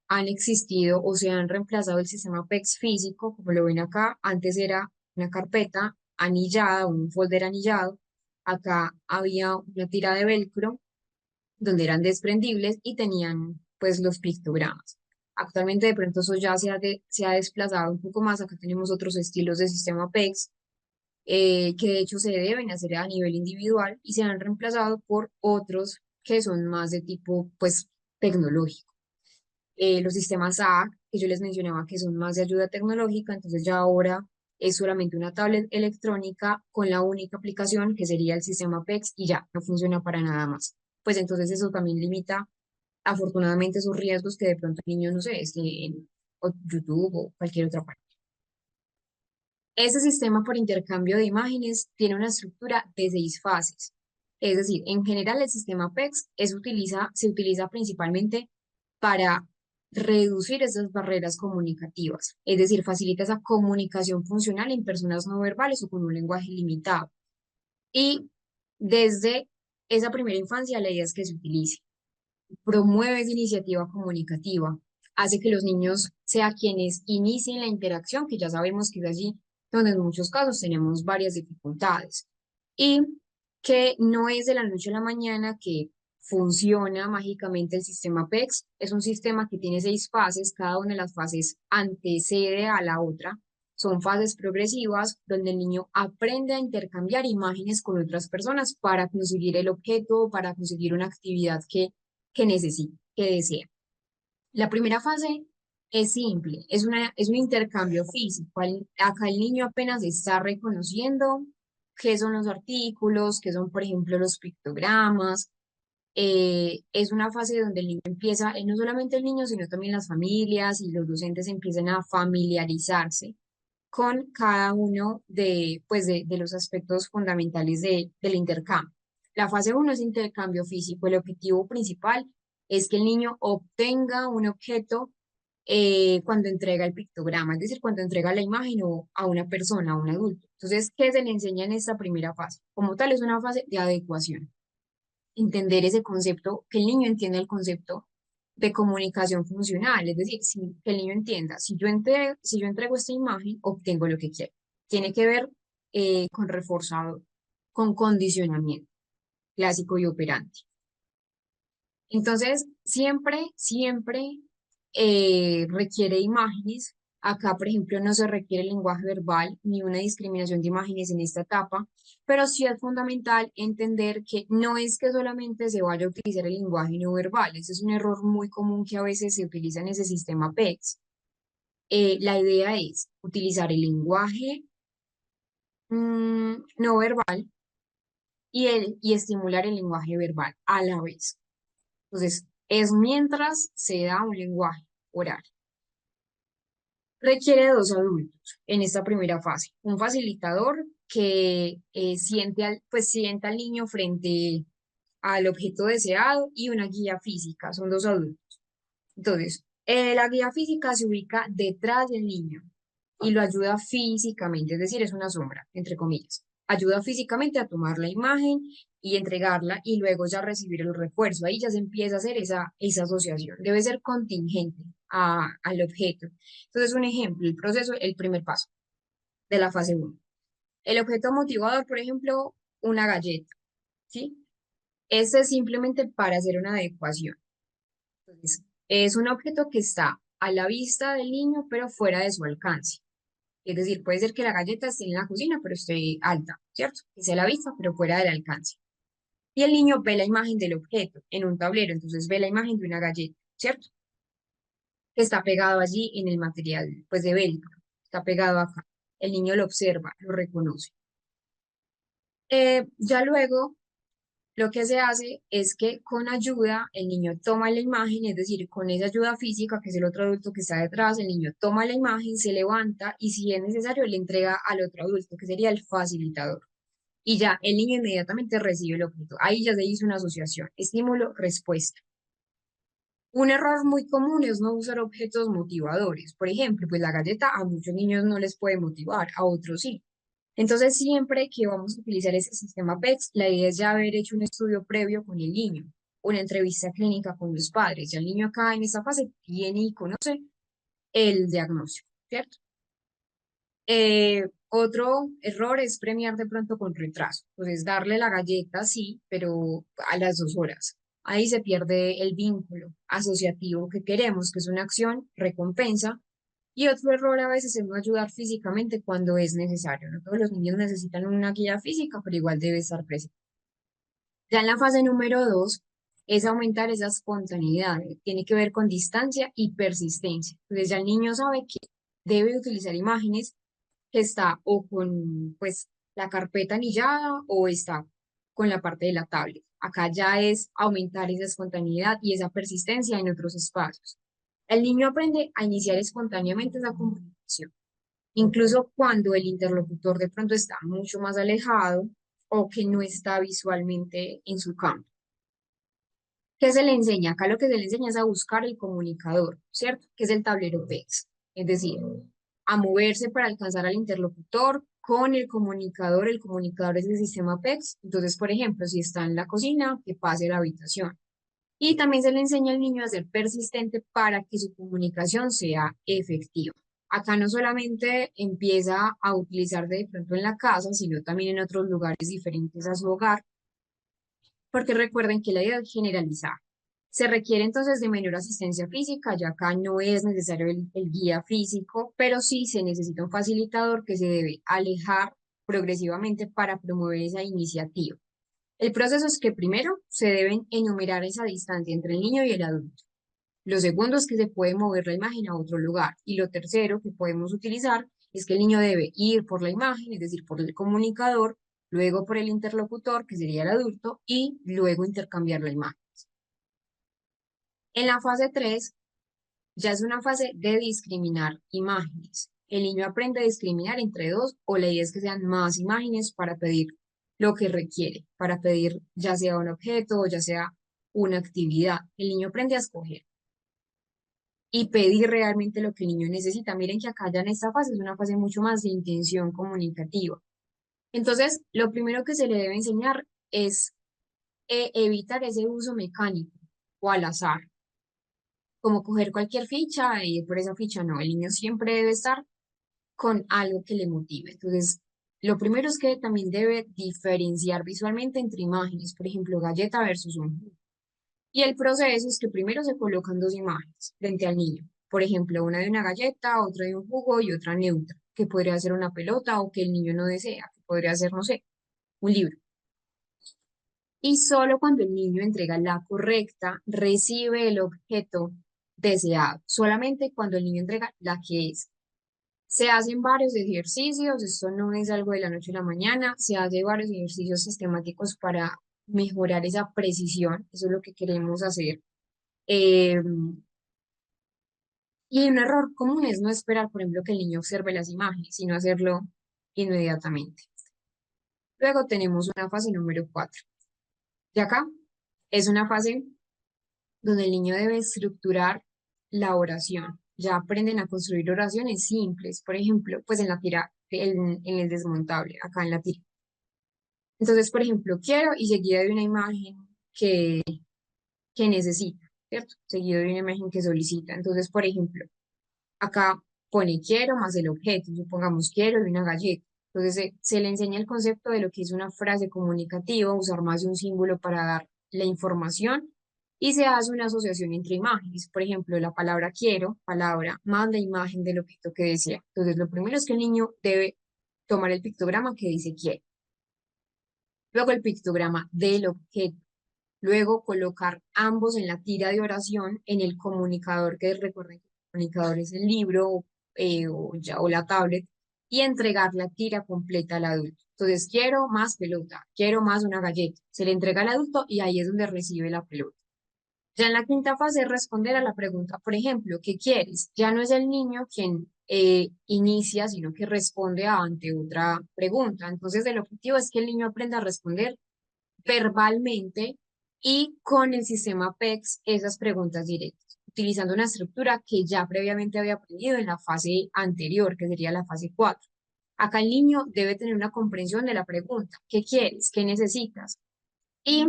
han existido o se han reemplazado el sistema PEX físico, como lo ven acá. Antes era una carpeta anillada, un folder anillado. Acá había una tira de velcro donde eran desprendibles y tenían pues los pictogramas. Actualmente de pronto eso ya se ha desplazado un poco más. Acá tenemos otros estilos de sistema PEX que de hecho se deben hacer a nivel individual y se han reemplazado por otros que son más de tipo pues tecnológico. Los sistemas SAC, que yo les mencionaba que son más de ayuda tecnológica, entonces ya ahora es solamente una tablet electrónica con la única aplicación que sería el sistema PEX y ya, no funciona para nada más. Pues entonces eso también limita afortunadamente esos riesgos que de pronto el niño, no sé, esté en YouTube o cualquier otra parte. Ese sistema por intercambio de imágenes tiene una estructura de 6 fases. Es decir, en general el sistema PEX se utiliza principalmente para reducir esas barreras comunicativas, es decir, facilita esa comunicación funcional en personas no verbales o con un lenguaje limitado. Y desde esa primera infancia la idea es que se utilice. Promueve esa iniciativa comunicativa, hace que los niños sean quienes inicien la interacción, que ya sabemos que es allí donde en muchos casos tenemos varias dificultades. Y que no es de la noche a la mañana que funciona mágicamente el sistema PEX. Es un sistema que tiene 6 fases, cada una de las fases antecede a la otra. Son fases progresivas donde el niño aprende a intercambiar imágenes con otras personas para conseguir el objeto, para conseguir una actividad que necesita, que desea. La primera fase es simple, es un intercambio físico. Acá el niño apenas está reconociendo qué son los artículos, qué son, por ejemplo, los pictogramas. Es una fase donde el niño empieza, no solamente el niño, sino también las familias y los docentes empiezan a familiarizarse con cada uno de los aspectos fundamentales del intercambio. La fase uno es intercambio físico. El objetivo principal es que el niño obtenga un objeto cuando entrega el pictograma, es decir, cuando entrega la imagen o a una persona, a un adulto. Entonces, ¿qué se le enseña en esta primera fase? Como tal, es una fase de adecuación. Entender ese concepto, que el niño entienda el concepto de comunicación funcional, es decir, que el niño entienda, si yo entrego esta imagen, obtengo lo que quiero. Tiene que ver con reforzado, con condicionamiento. clásico y operante. Entonces, siempre requiere imágenes. Acá, por ejemplo, no se requiere lenguaje verbal ni una discriminación de imágenes en esta etapa, pero sí es fundamental entender que no es que solamente se vaya a utilizar el lenguaje no verbal. Ese es un error muy común que a veces se utiliza en ese sistema PECS. La idea es utilizar el lenguaje no verbal y estimular el lenguaje verbal a la vez. Entonces, es mientras se da un lenguaje oral. Requiere de dos adultos en esta primera fase. Un facilitador que sienta al niño frente al objeto deseado y una guía física. Son dos adultos. Entonces, la guía física se ubica detrás del niño y lo ayuda físicamente, es decir, es una sombra, entre comillas. Ayuda físicamente a tomar la imagen y entregarla y luego ya recibir el refuerzo. Ahí ya se empieza a hacer esa asociación. Debe ser contingente al objeto. Entonces, un ejemplo, el proceso, el primer paso de la fase uno. El objeto motivador, por ejemplo, una galleta, ¿sí? Este es simplemente para hacer una adecuación. Entonces, es un objeto que está a la vista del niño, pero fuera de su alcance. Es decir, puede ser que la galleta esté en la cocina, pero esté alta, ¿cierto? Que sea a la vista, pero fuera del alcance. Y el niño ve la imagen del objeto en un tablero, entonces ve la imagen de una galleta, ¿cierto? Que está pegado allí en el material, pues, de velcro. Está pegado acá. El niño lo observa, lo reconoce. Ya luego lo que se hace es que con ayuda el niño toma la imagen, es decir, con esa ayuda física, que es el otro adulto que está detrás, el niño toma la imagen, se levanta y si es necesario le entrega al otro adulto, que sería el facilitador. Y ya el niño inmediatamente recibe el objeto. Ahí ya se hizo una asociación, estímulo, respuesta. Un error muy común es no usar objetos motivadores. Por ejemplo, pues la galleta a muchos niños no les puede motivar, a otros sí. Entonces, siempre que vamos a utilizar ese sistema PECS, la idea es ya haber hecho un estudio previo con el niño, una entrevista clínica con los padres. Ya el niño acá en esta fase tiene y conoce el diagnóstico, ¿cierto? Otro error es premiar de pronto con retraso. Entonces, darle la galleta, sí, pero a las 2 horas. Ahí se pierde el vínculo asociativo que queremos, que es una acción, recompensa. Y otro error a veces es no ayudar físicamente cuando es necesario. No todos los niños necesitan una guía física, pero igual debe estar presente. Ya en la fase número 2 es aumentar esa espontaneidad. Tiene que ver con distancia y persistencia. Entonces ya el niño sabe que debe utilizar imágenes que está o con pues la carpeta anillada o está con la parte de la tablet. Acá ya es aumentar esa espontaneidad y esa persistencia en otros espacios. El niño aprende a iniciar espontáneamente esa comunicación, incluso cuando el interlocutor de pronto está mucho más alejado o que no está visualmente en su campo. ¿Qué se le enseña? Acá lo que se le enseña es a buscar el comunicador, ¿cierto? Que es el tablero PEX. Es decir, a moverse para alcanzar al interlocutor con el comunicador es el sistema PEX. Entonces, por ejemplo, si está en la cocina, que pase a la habitación. Y también se le enseña al niño a ser persistente para que su comunicación sea efectiva. Acá no solamente empieza a utilizar de pronto en la casa, sino también en otros lugares diferentes a su hogar, porque recuerden que la idea es generalizar. Se requiere entonces de menor asistencia física, ya acá no es necesario el guía físico, pero sí se necesita un facilitador que se debe alejar progresivamente para promover esa iniciativa. El proceso es que primero se deben enumerar esa distancia entre el niño y el adulto. Lo segundo es que se puede mover la imagen a otro lugar. Y lo tercero que podemos utilizar es que el niño debe ir por la imagen, es decir, por el comunicador, luego por el interlocutor, que sería el adulto, y luego intercambiar la imagen. En la fase 3 ya es una fase de discriminar imágenes. El niño aprende a discriminar entre dos o la idea es que sean más imágenes para pedir lo que requiere, para pedir ya sea un objeto o ya sea una actividad. El niño aprende a escoger y pedir realmente lo que el niño necesita. Miren que acá ya en esta fase es una fase mucho más de intención comunicativa. Entonces, lo primero que se le debe enseñar es evitar ese uso mecánico o al azar, como coger cualquier ficha y ir por esa ficha. No, el niño siempre debe estar con algo que le motive. Entonces, Lo primero es que también debe diferenciar visualmente entre imágenes, por ejemplo, galleta versus un jugo. Y el proceso es que primero se colocan dos imágenes frente al niño. Por ejemplo, una de una galleta, otra de un jugo y otra neutra, que podría ser una pelota o que el niño no desea, que podría ser, no sé, un libro. Y solo cuando el niño entrega la correcta, recibe el objeto deseado. Solamente cuando el niño entrega la que es. Se hacen varios ejercicios, esto no es algo de la noche a la mañana, se hacen varios ejercicios sistemáticos para mejorar esa precisión, eso es lo que queremos hacer. Eh, y un error común es no esperar, por ejemplo, que el niño observe las imágenes, sino hacerlo inmediatamente. Luego tenemos una fase número 4. De acá es una fase donde el niño debe estructurar la oración. Ya aprenden a construir oraciones simples, por ejemplo, pues en la tira, en el desmontable, acá en la tira. Entonces, por ejemplo, quiero y seguida de una imagen que necesita, ¿cierto? Seguido de una imagen que solicita. Entonces, por ejemplo, acá pone quiero más el objeto, supongamos quiero y una galleta. Entonces, se le enseña el concepto de lo que es una frase comunicativa, usar más de un símbolo para dar la información y se hace una asociación entre imágenes. Por ejemplo, la palabra quiero, palabra más la imagen del objeto que desea. Entonces, lo primero es que el niño debe tomar el pictograma que dice quiero. Luego el pictograma del objeto. Luego colocar ambos en la tira de oración en el comunicador, que recuerden que el comunicador es el libro o la tablet, y entregar la tira completa al adulto. Entonces, quiero más pelota, quiero más una galleta. Se le entrega al adulto y ahí es donde recibe la pelota. Ya en la quinta fase es responder a la pregunta, por ejemplo, ¿qué quieres? Ya no es el niño quien inicia, sino que responde ante otra pregunta. Entonces, el objetivo es que el niño aprenda a responder verbalmente y con el sistema PEX esas preguntas directas, utilizando una estructura que ya previamente había aprendido en la fase anterior, que sería la fase 4. Acá el niño debe tener una comprensión de la pregunta, ¿qué quieres? ¿Qué necesitas? Y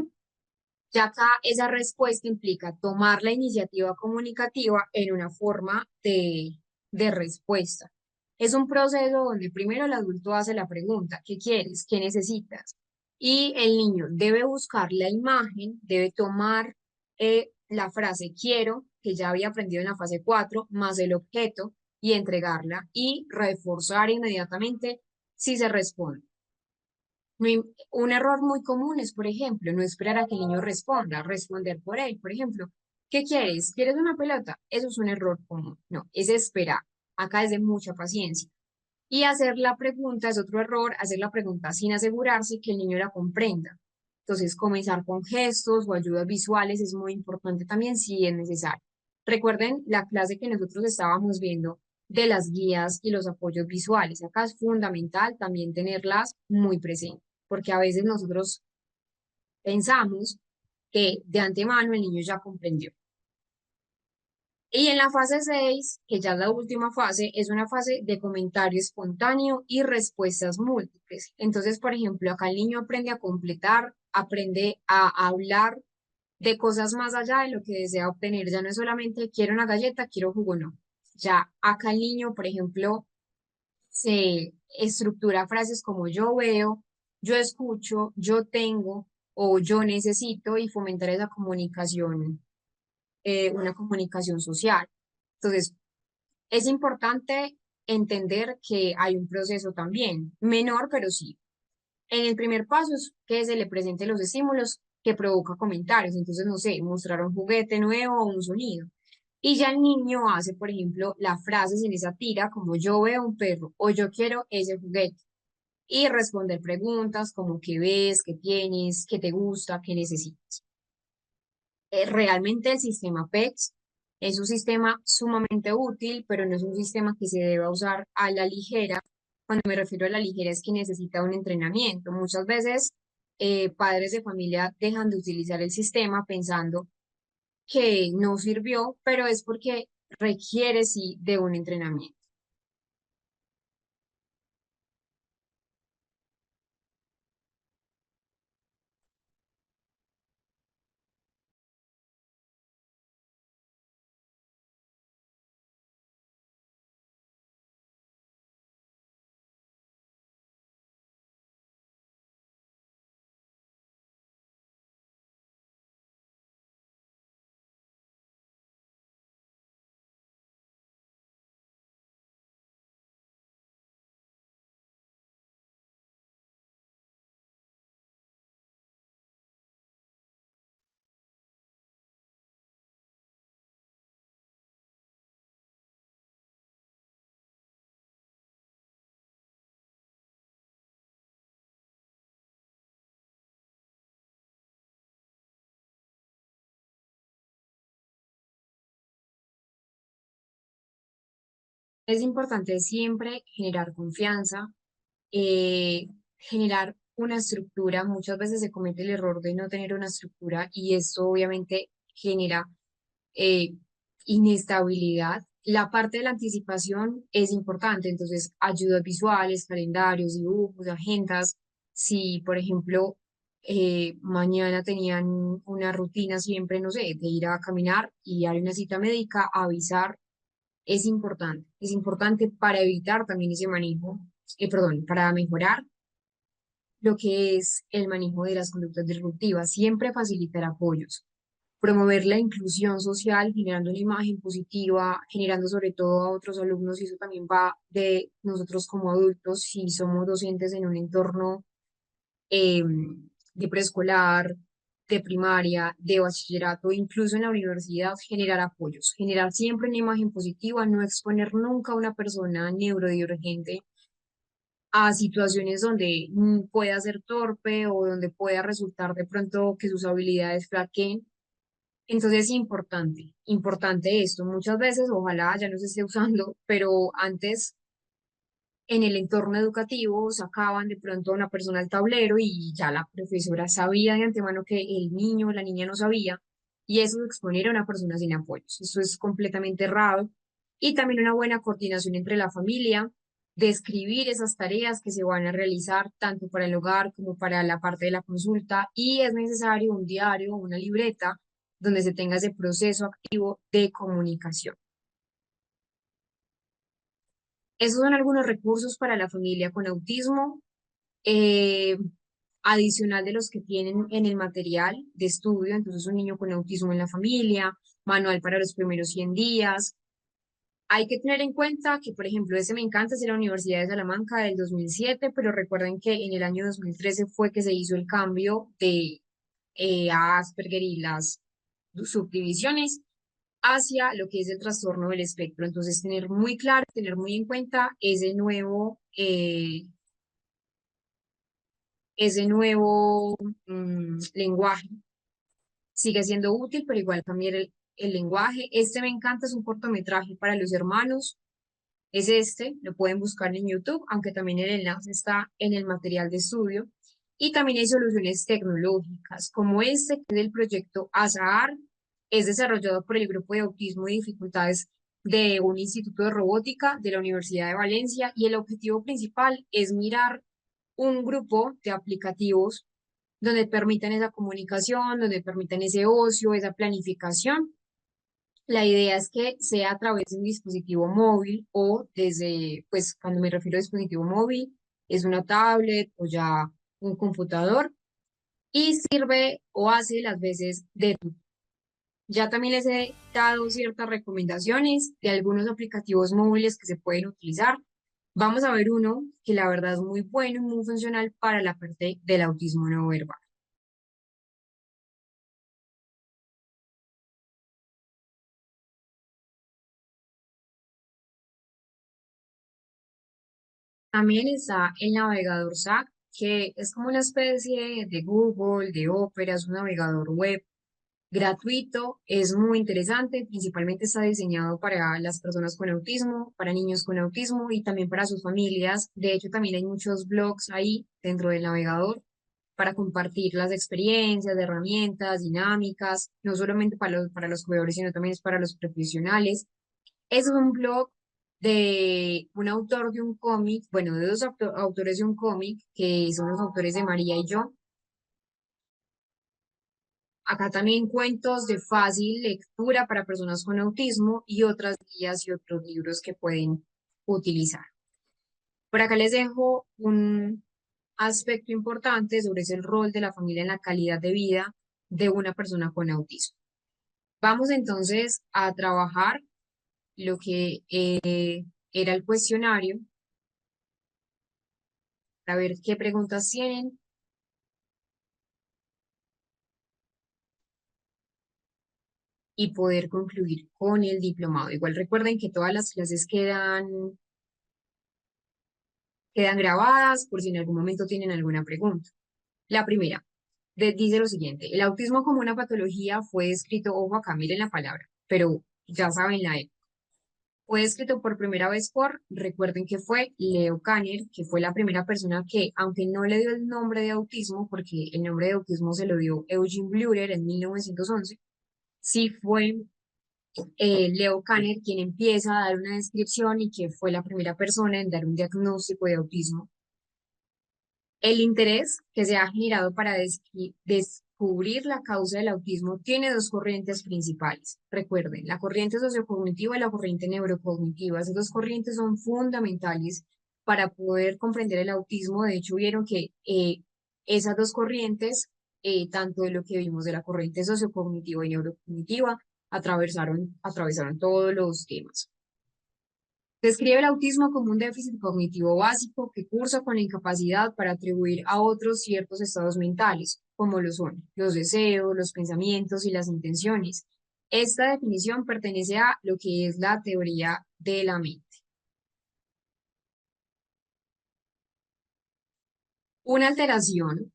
ya acá esa respuesta implica tomar la iniciativa comunicativa en una forma de respuesta. Es un proceso donde primero el adulto hace la pregunta, ¿qué quieres? ¿Qué necesitas? Y el niño debe buscar la imagen, debe tomar la frase quiero, que ya había aprendido en la fase 4 más el objeto, y entregarla y reforzar inmediatamente si se responde. Un error muy común es, por ejemplo, no esperar a que el niño responda, responder por él. Por ejemplo, ¿qué quieres? ¿Quieres una pelota? Eso es un error común. No, es esperar. Acá es de mucha paciencia. Y hacer la pregunta es otro error, hacer la pregunta sin asegurarse que el niño la comprenda. Entonces, comenzar con gestos o ayudas visuales es muy importante también si es necesario. Recuerden la clase que nosotros estábamos viendo de las guías y los apoyos visuales. Acá es fundamental también tenerlas muy presentes, porque a veces nosotros pensamos que de antemano el niño ya comprendió. Y en la fase 6, que ya es la última fase, es una fase de comentario espontáneo y respuestas múltiples. Entonces, por ejemplo, acá el niño aprende a completar, aprende a hablar de cosas más allá de lo que desea obtener. Ya no es solamente quiero una galleta, quiero jugo, no. Ya acá el niño, por ejemplo, se estructura frases como yo veo, yo escucho, yo tengo o yo necesito y fomentar esa comunicación, una comunicación social. Entonces, es importante entender que hay un proceso también, menor, pero sí. En el primer paso es que se le presente los estímulos que provoca comentarios. Entonces, no sé, mostrar un juguete nuevo o un sonido. Y ya el niño hace, por ejemplo, las frases en esa tira como yo veo un perro o yo quiero ese juguete. Y responder preguntas como qué ves, qué tienes, qué te gusta, qué necesitas. Realmente el sistema PEX es un sistema sumamente útil, pero no es un sistema que se deba usar a la ligera. Cuando me refiero a la ligera es que necesita un entrenamiento. Muchas veces padres de familia dejan de utilizar el sistema pensando que no sirvió, pero es porque requiere sí de un entrenamiento. Es importante siempre generar confianza, eh, generar una estructura. Muchas veces se comete el error de no tener una estructura y esto obviamente genera eh, inestabilidad. La parte de la anticipación es importante, entonces ayudas visuales, calendarios, dibujos, agendas. Si, por ejemplo, mañana tenían una rutina siempre, no sé, de ir a caminar y hay una cita médica, avisar es importante para evitar también ese manejo, perdón, para mejorar lo que es el manejo de las conductas disruptivas, siempre facilitar apoyos, promover la inclusión social, generando una imagen positiva, generando sobre todo a otros alumnos, y eso también va de nosotros como adultos, si somos docentes en un entorno eh, de preescolar, de primaria, de bachillerato, incluso en la universidad, generar apoyos, generar siempre una imagen positiva, no exponer nunca a una persona neurodivergente a situaciones donde pueda ser torpe o donde pueda resultar de pronto que sus habilidades flaqueen. Entonces es importante, importante esto. Muchas veces, ojalá ya no se esté usando, pero antes en el entorno educativo sacaban de pronto a una persona al tablero y ya la profesora sabía de antemano que el niño o la niña no sabía y eso de exponer a una persona sin apoyos. Eso es completamente errado. Y también una buena coordinación entre la familia, describir esas tareas que se van a realizar tanto para el hogar como para la parte de la consulta y es necesario un diario o una libreta donde se tenga ese proceso activo de comunicación. Esos son algunos recursos para la familia con autismo. eh, Adicional de los que tienen en el material de estudio, entonces un niño con autismo en la familia, manual para los primeros 100 días. Hay que tener en cuenta que, por ejemplo, ese me encanta es de la Universidad de Salamanca del 2007, pero recuerden que en el año 2013 fue que se hizo el cambio de Asperger y las subdivisiones hacia lo que es el trastorno del espectro. Entonces, tener muy claro, tener muy en cuenta ese nuevo lenguaje. Sigue siendo útil, pero igual cambiar el lenguaje. Este me encanta, es un cortometraje para los hermanos. Es este, lo pueden buscar en YouTube, aunque también el enlace está en el material de estudio. Y también hay soluciones tecnológicas, como este, que es el proyecto ASAAR, es desarrollado por el Grupo de Autismo y Dificultades de un Instituto de Robótica de la Universidad de Valencia, y el objetivo principal es mirar un grupo de aplicativos donde permitan esa comunicación, donde permitan ese ocio, esa planificación. La idea es que sea a través de un dispositivo móvil o desde, pues cuando me refiero a dispositivo móvil, es una tablet o ya un computador y sirve o hace las veces de tutor. Ya también les he dado ciertas recomendaciones de algunos aplicativos móviles que se pueden utilizar. Vamos a ver uno que la verdad es muy bueno y muy funcional para la parte del autismo no verbal. También está el navegador SAC, que es como una especie de Google, de Opera, es un navegador web gratuito, es muy interesante, principalmente está diseñado para las personas con autismo, para niños con autismo y también para sus familias. De hecho, también hay muchos blogs ahí dentro del navegador para compartir las experiencias, de herramientas, dinámicas, no solamente para los jugadores, sino también es para los profesionales. Es un blog de un autor de un cómic, bueno, de dos autores de un cómic, que son los autores de María y yo. Acá también cuentos de fácil lectura para personas con autismo y otras guías y otros libros que pueden utilizar. Por acá les dejo un aspecto importante sobre ese rol de la familia en la calidad de vida de una persona con autismo. Vamos entonces a trabajar lo que era el cuestionario para ver qué preguntas tienen y poder concluir con el diplomado. Igual recuerden que todas las clases quedan grabadas por si en algún momento tienen alguna pregunta. La primera dice lo siguiente, el autismo como una patología fue descrito, ojo acá, miren la palabra, pero ya saben la E. Fue escrito por primera vez recuerden que fue Leo Kanner, que fue la primera persona que, aunque no le dio el nombre de autismo, porque el nombre de autismo se lo dio Eugene Bleuler en 1911, sí fue Leo Kanner quien empieza a dar una descripción y que fue la primera persona en dar un diagnóstico de autismo. El interés que se ha generado para descubrir la causa del autismo tiene dos corrientes principales. Recuerden, la corriente sociocognitiva y la corriente neurocognitiva. Esas dos corrientes son fundamentales para poder comprender el autismo. De hecho, vieron que esas dos corrientes, tanto de lo que vimos de la corriente sociocognitiva y neurocognitiva, atravesaron todos los temas. Describe el autismo como un déficit cognitivo básico que cursa con la incapacidad para atribuir a otros ciertos estados mentales, como lo son los deseos, los pensamientos y las intenciones. Esta definición pertenece a lo que es la teoría de la mente. Una alteración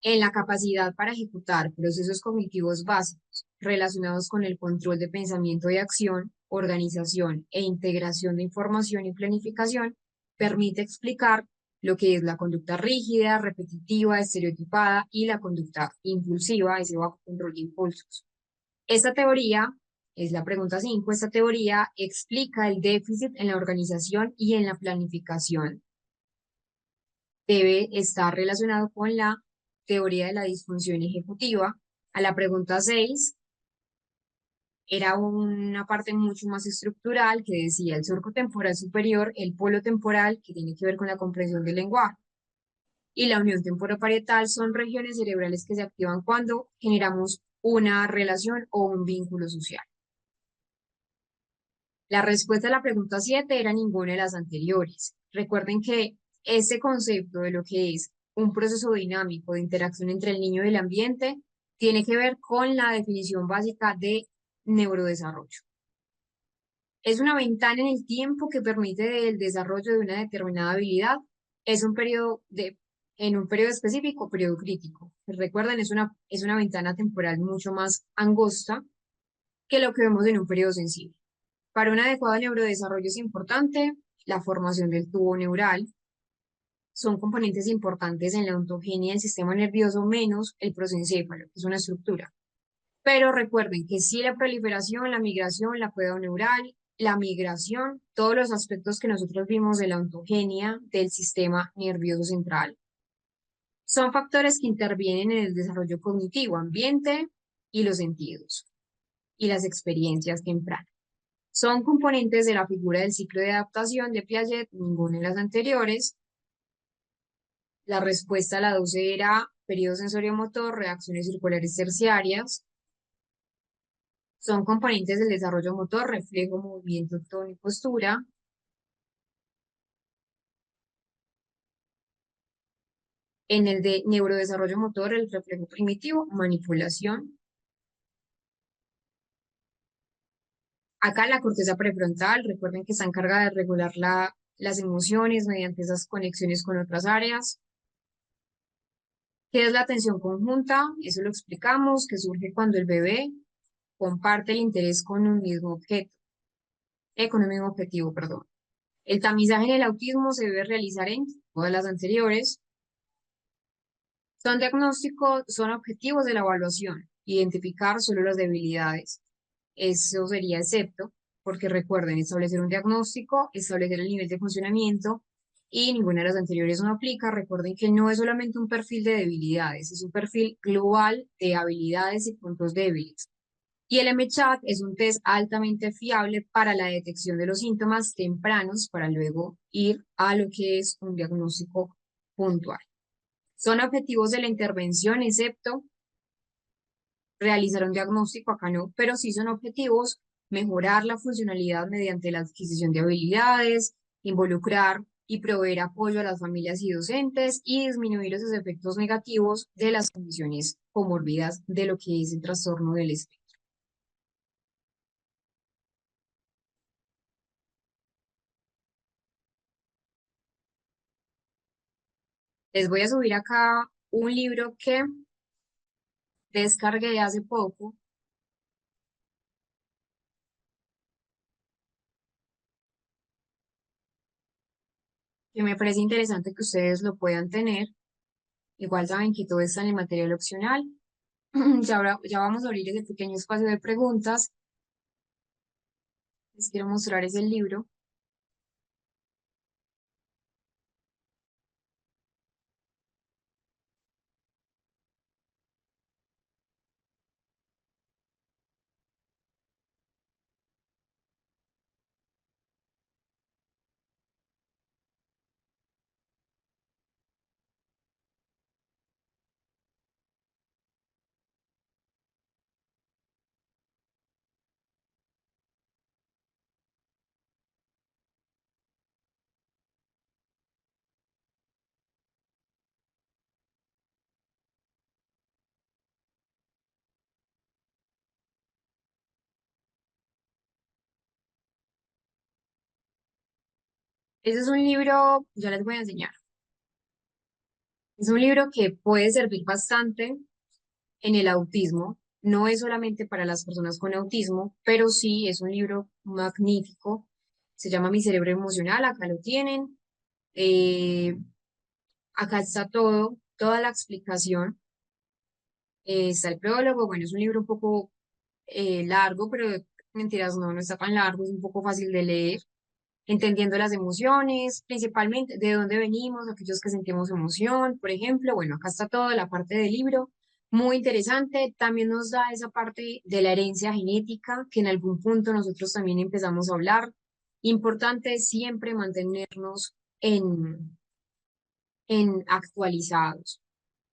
en la capacidad para ejecutar procesos cognitivos básicos relacionados con el control de pensamiento y acción, organización e integración de información y planificación, permite explicar lo que es la conducta rígida, repetitiva, estereotipada y la conducta impulsiva, ese bajo control de impulsos. Esta teoría, es la pregunta 5, esta teoría explica el déficit en la organización y en la planificación. Debe estar relacionado con la teoría de la disfunción ejecutiva. A la pregunta 6 era una parte mucho más estructural que decía el surco temporal superior, el polo temporal, que tiene que ver con la comprensión del lenguaje, y la unión temporoparietal son regiones cerebrales que se activan cuando generamos una relación o un vínculo social. La respuesta a la pregunta 7 era ninguna de las anteriores. Recuerden que este concepto de lo que es un proceso dinámico de interacción entre el niño y el ambiente tiene que ver con la definición básica de neurodesarrollo. Es una ventana en el tiempo que permite el desarrollo de una determinada habilidad. Es un periodo en un periodo específico, periodo crítico. Recuerden, es una ventana temporal mucho más angosta que lo que vemos en un periodo sensible. Para un adecuado neurodesarrollo es importante la formación del tubo neural. Son componentes importantes en la ontogenia del sistema nervioso menos el prosencéfalo, que es una estructura. Pero recuerden que sí la proliferación, la migración, la cuidado neural, la migración, todos los aspectos que nosotros vimos de la ontogenia del sistema nervioso central, son factores que intervienen en el desarrollo cognitivo, ambiente y los sentidos y las experiencias tempranas. Son componentes de la figura del ciclo de adaptación de Piaget, ninguna de las anteriores. La respuesta a la 12 era periodo sensorio-motor, reacciones circulares terciarias. Son componentes del desarrollo motor, reflejo, movimiento, tono y postura. En el de neurodesarrollo motor, el reflejo primitivo, manipulación. Acá la corteza prefrontal, recuerden que está encargada de regular las emociones mediante esas conexiones con otras áreas. ¿Qué es la atención conjunta? Eso lo explicamos, que surge cuando el bebé comparte el interés con un mismo objeto, con un mismo objetivo, perdón. El tamizaje en el autismo se debe realizar en todas las anteriores. Son diagnósticos, son objetivos de la evaluación, identificar solo las debilidades. Eso sería excepto, porque recuerden, establecer un diagnóstico, establecer el nivel de funcionamiento y ninguna de las anteriores no aplica. Recuerden que no es solamente un perfil de debilidades, es un perfil global de habilidades y puntos débiles. Y el MCHAT es un test altamente fiable para la detección de los síntomas tempranos para luego ir a lo que es un diagnóstico puntual. Son objetivos de la intervención, excepto realizar un diagnóstico, acá no, pero sí son objetivos mejorar la funcionalidad mediante la adquisición de habilidades, involucrar y proveer apoyo a las familias y docentes y disminuir esos efectos negativos de las condiciones comórbidas de lo que es el trastorno del espectro. Les voy a subir acá un libro que descargué hace poco. que me parece interesante que ustedes lo puedan tener. Igual saben que todo está en el material opcional. Ya vamos a abrir ese pequeño espacio de preguntas. Les quiero mostrar ese libro. Ese es un libro, ya les voy a enseñar. Es un libro que puede servir bastante en el autismo. No es solamente para las personas con autismo, pero sí es un libro magnífico. Se llama Mi cerebro emocional, acá lo tienen. Eh, Acá está todo, toda la explicación. Está el prólogo. Bueno, es un libro un poco largo, pero mentiras, no, no está tan largo, es un poco fácil de leer. Entendiendo las emociones, principalmente de dónde venimos, aquellos que sentimos emoción, por ejemplo. Bueno, acá está toda la parte del libro, muy interesante. También nos da esa parte de la herencia genética, que en algún punto nosotros también empezamos a hablar. Importante siempre mantenernos en actualizados.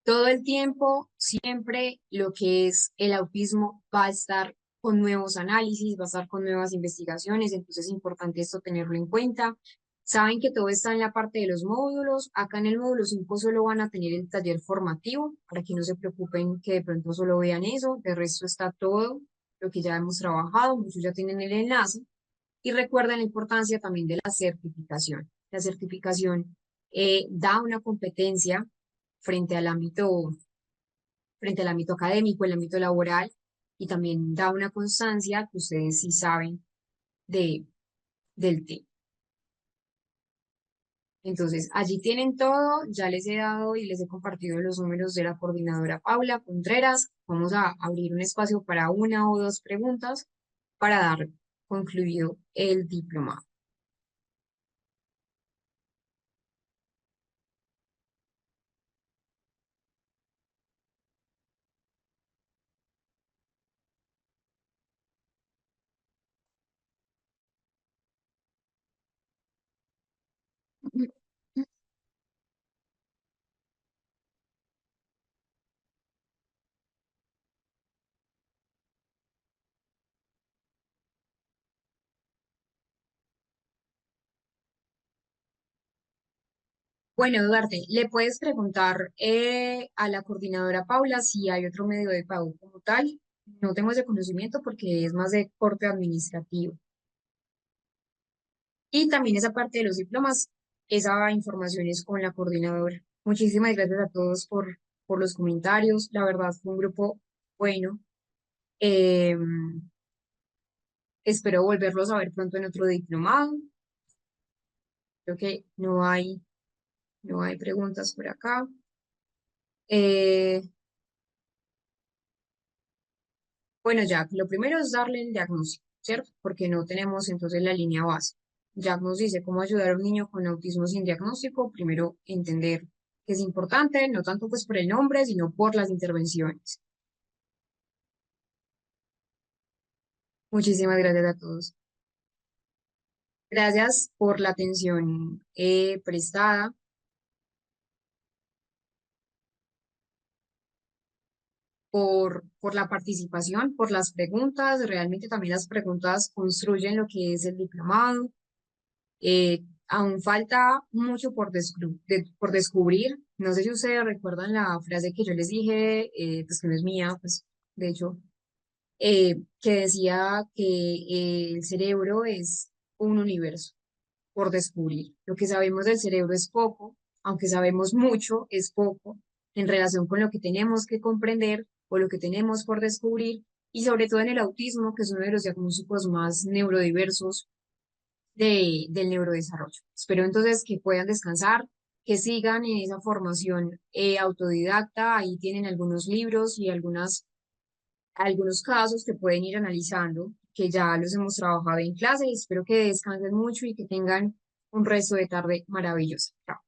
Todo el tiempo, siempre lo que es el autismo va a estar con nuevos análisis, va a estar con nuevas investigaciones, entonces es importante esto tenerlo en cuenta. Saben que todo está en la parte de los módulos. Acá en el módulo 5 solo van a tener el taller formativo, para que no se preocupen que de pronto solo vean eso. De resto está todo lo que ya hemos trabajado, muchos ya tienen el enlace. Y recuerden la importancia también de la certificación. La certificación da una competencia frente al ámbito, frente al ámbito académico, el ámbito laboral, y también da una constancia que ustedes sí saben de, del tema. Entonces, allí tienen todo, ya les he dado y les he compartido los números de la coordinadora Paula Contreras. Vamos a abrir un espacio para una o dos preguntas para dar concluido el diplomado. Bueno, Duarte, le puedes preguntar a la coordinadora Paula si hay otro medio de pago como tal. No tengo ese conocimiento porque es más de corte administrativo. Y también esa parte de los diplomas, esa información es con la coordinadora. Muchísimas gracias a todos por los comentarios. La verdad fue un grupo bueno. Eh, Espero volverlos a ver pronto en otro diplomado. Creo que no hay preguntas por acá. Eh, Bueno, Jack, lo primero es darle el diagnóstico, ¿cierto? Porque no tenemos entonces la línea base. Jack nos dice cómo ayudar a un niño con autismo sin diagnóstico. Primero, entender que es importante, no tanto pues por el nombre, sino por las intervenciones. Muchísimas gracias a todos. Gracias por la atención prestada, por la participación, por las preguntas. Realmente también las preguntas construyen lo que es el diplomado. Aún falta mucho por descubrir. No sé si ustedes recuerdan la frase que yo les dije, pues que no es mía, pues de hecho, que decía que el cerebro es un universo por descubrir. Lo que sabemos del cerebro es poco, aunque sabemos mucho, es poco en relación con lo que tenemos que comprender o lo que tenemos por descubrir, y sobre todo en el autismo, que es uno de los diagnósticos más neurodiversos del neurodesarrollo. Espero entonces que puedan descansar, que sigan en esa formación autodidacta. Ahí tienen algunos libros y algunos casos que pueden ir analizando, que ya los hemos trabajado en clase. Espero que descansen mucho y que tengan un resto de tarde maravilloso. Chao.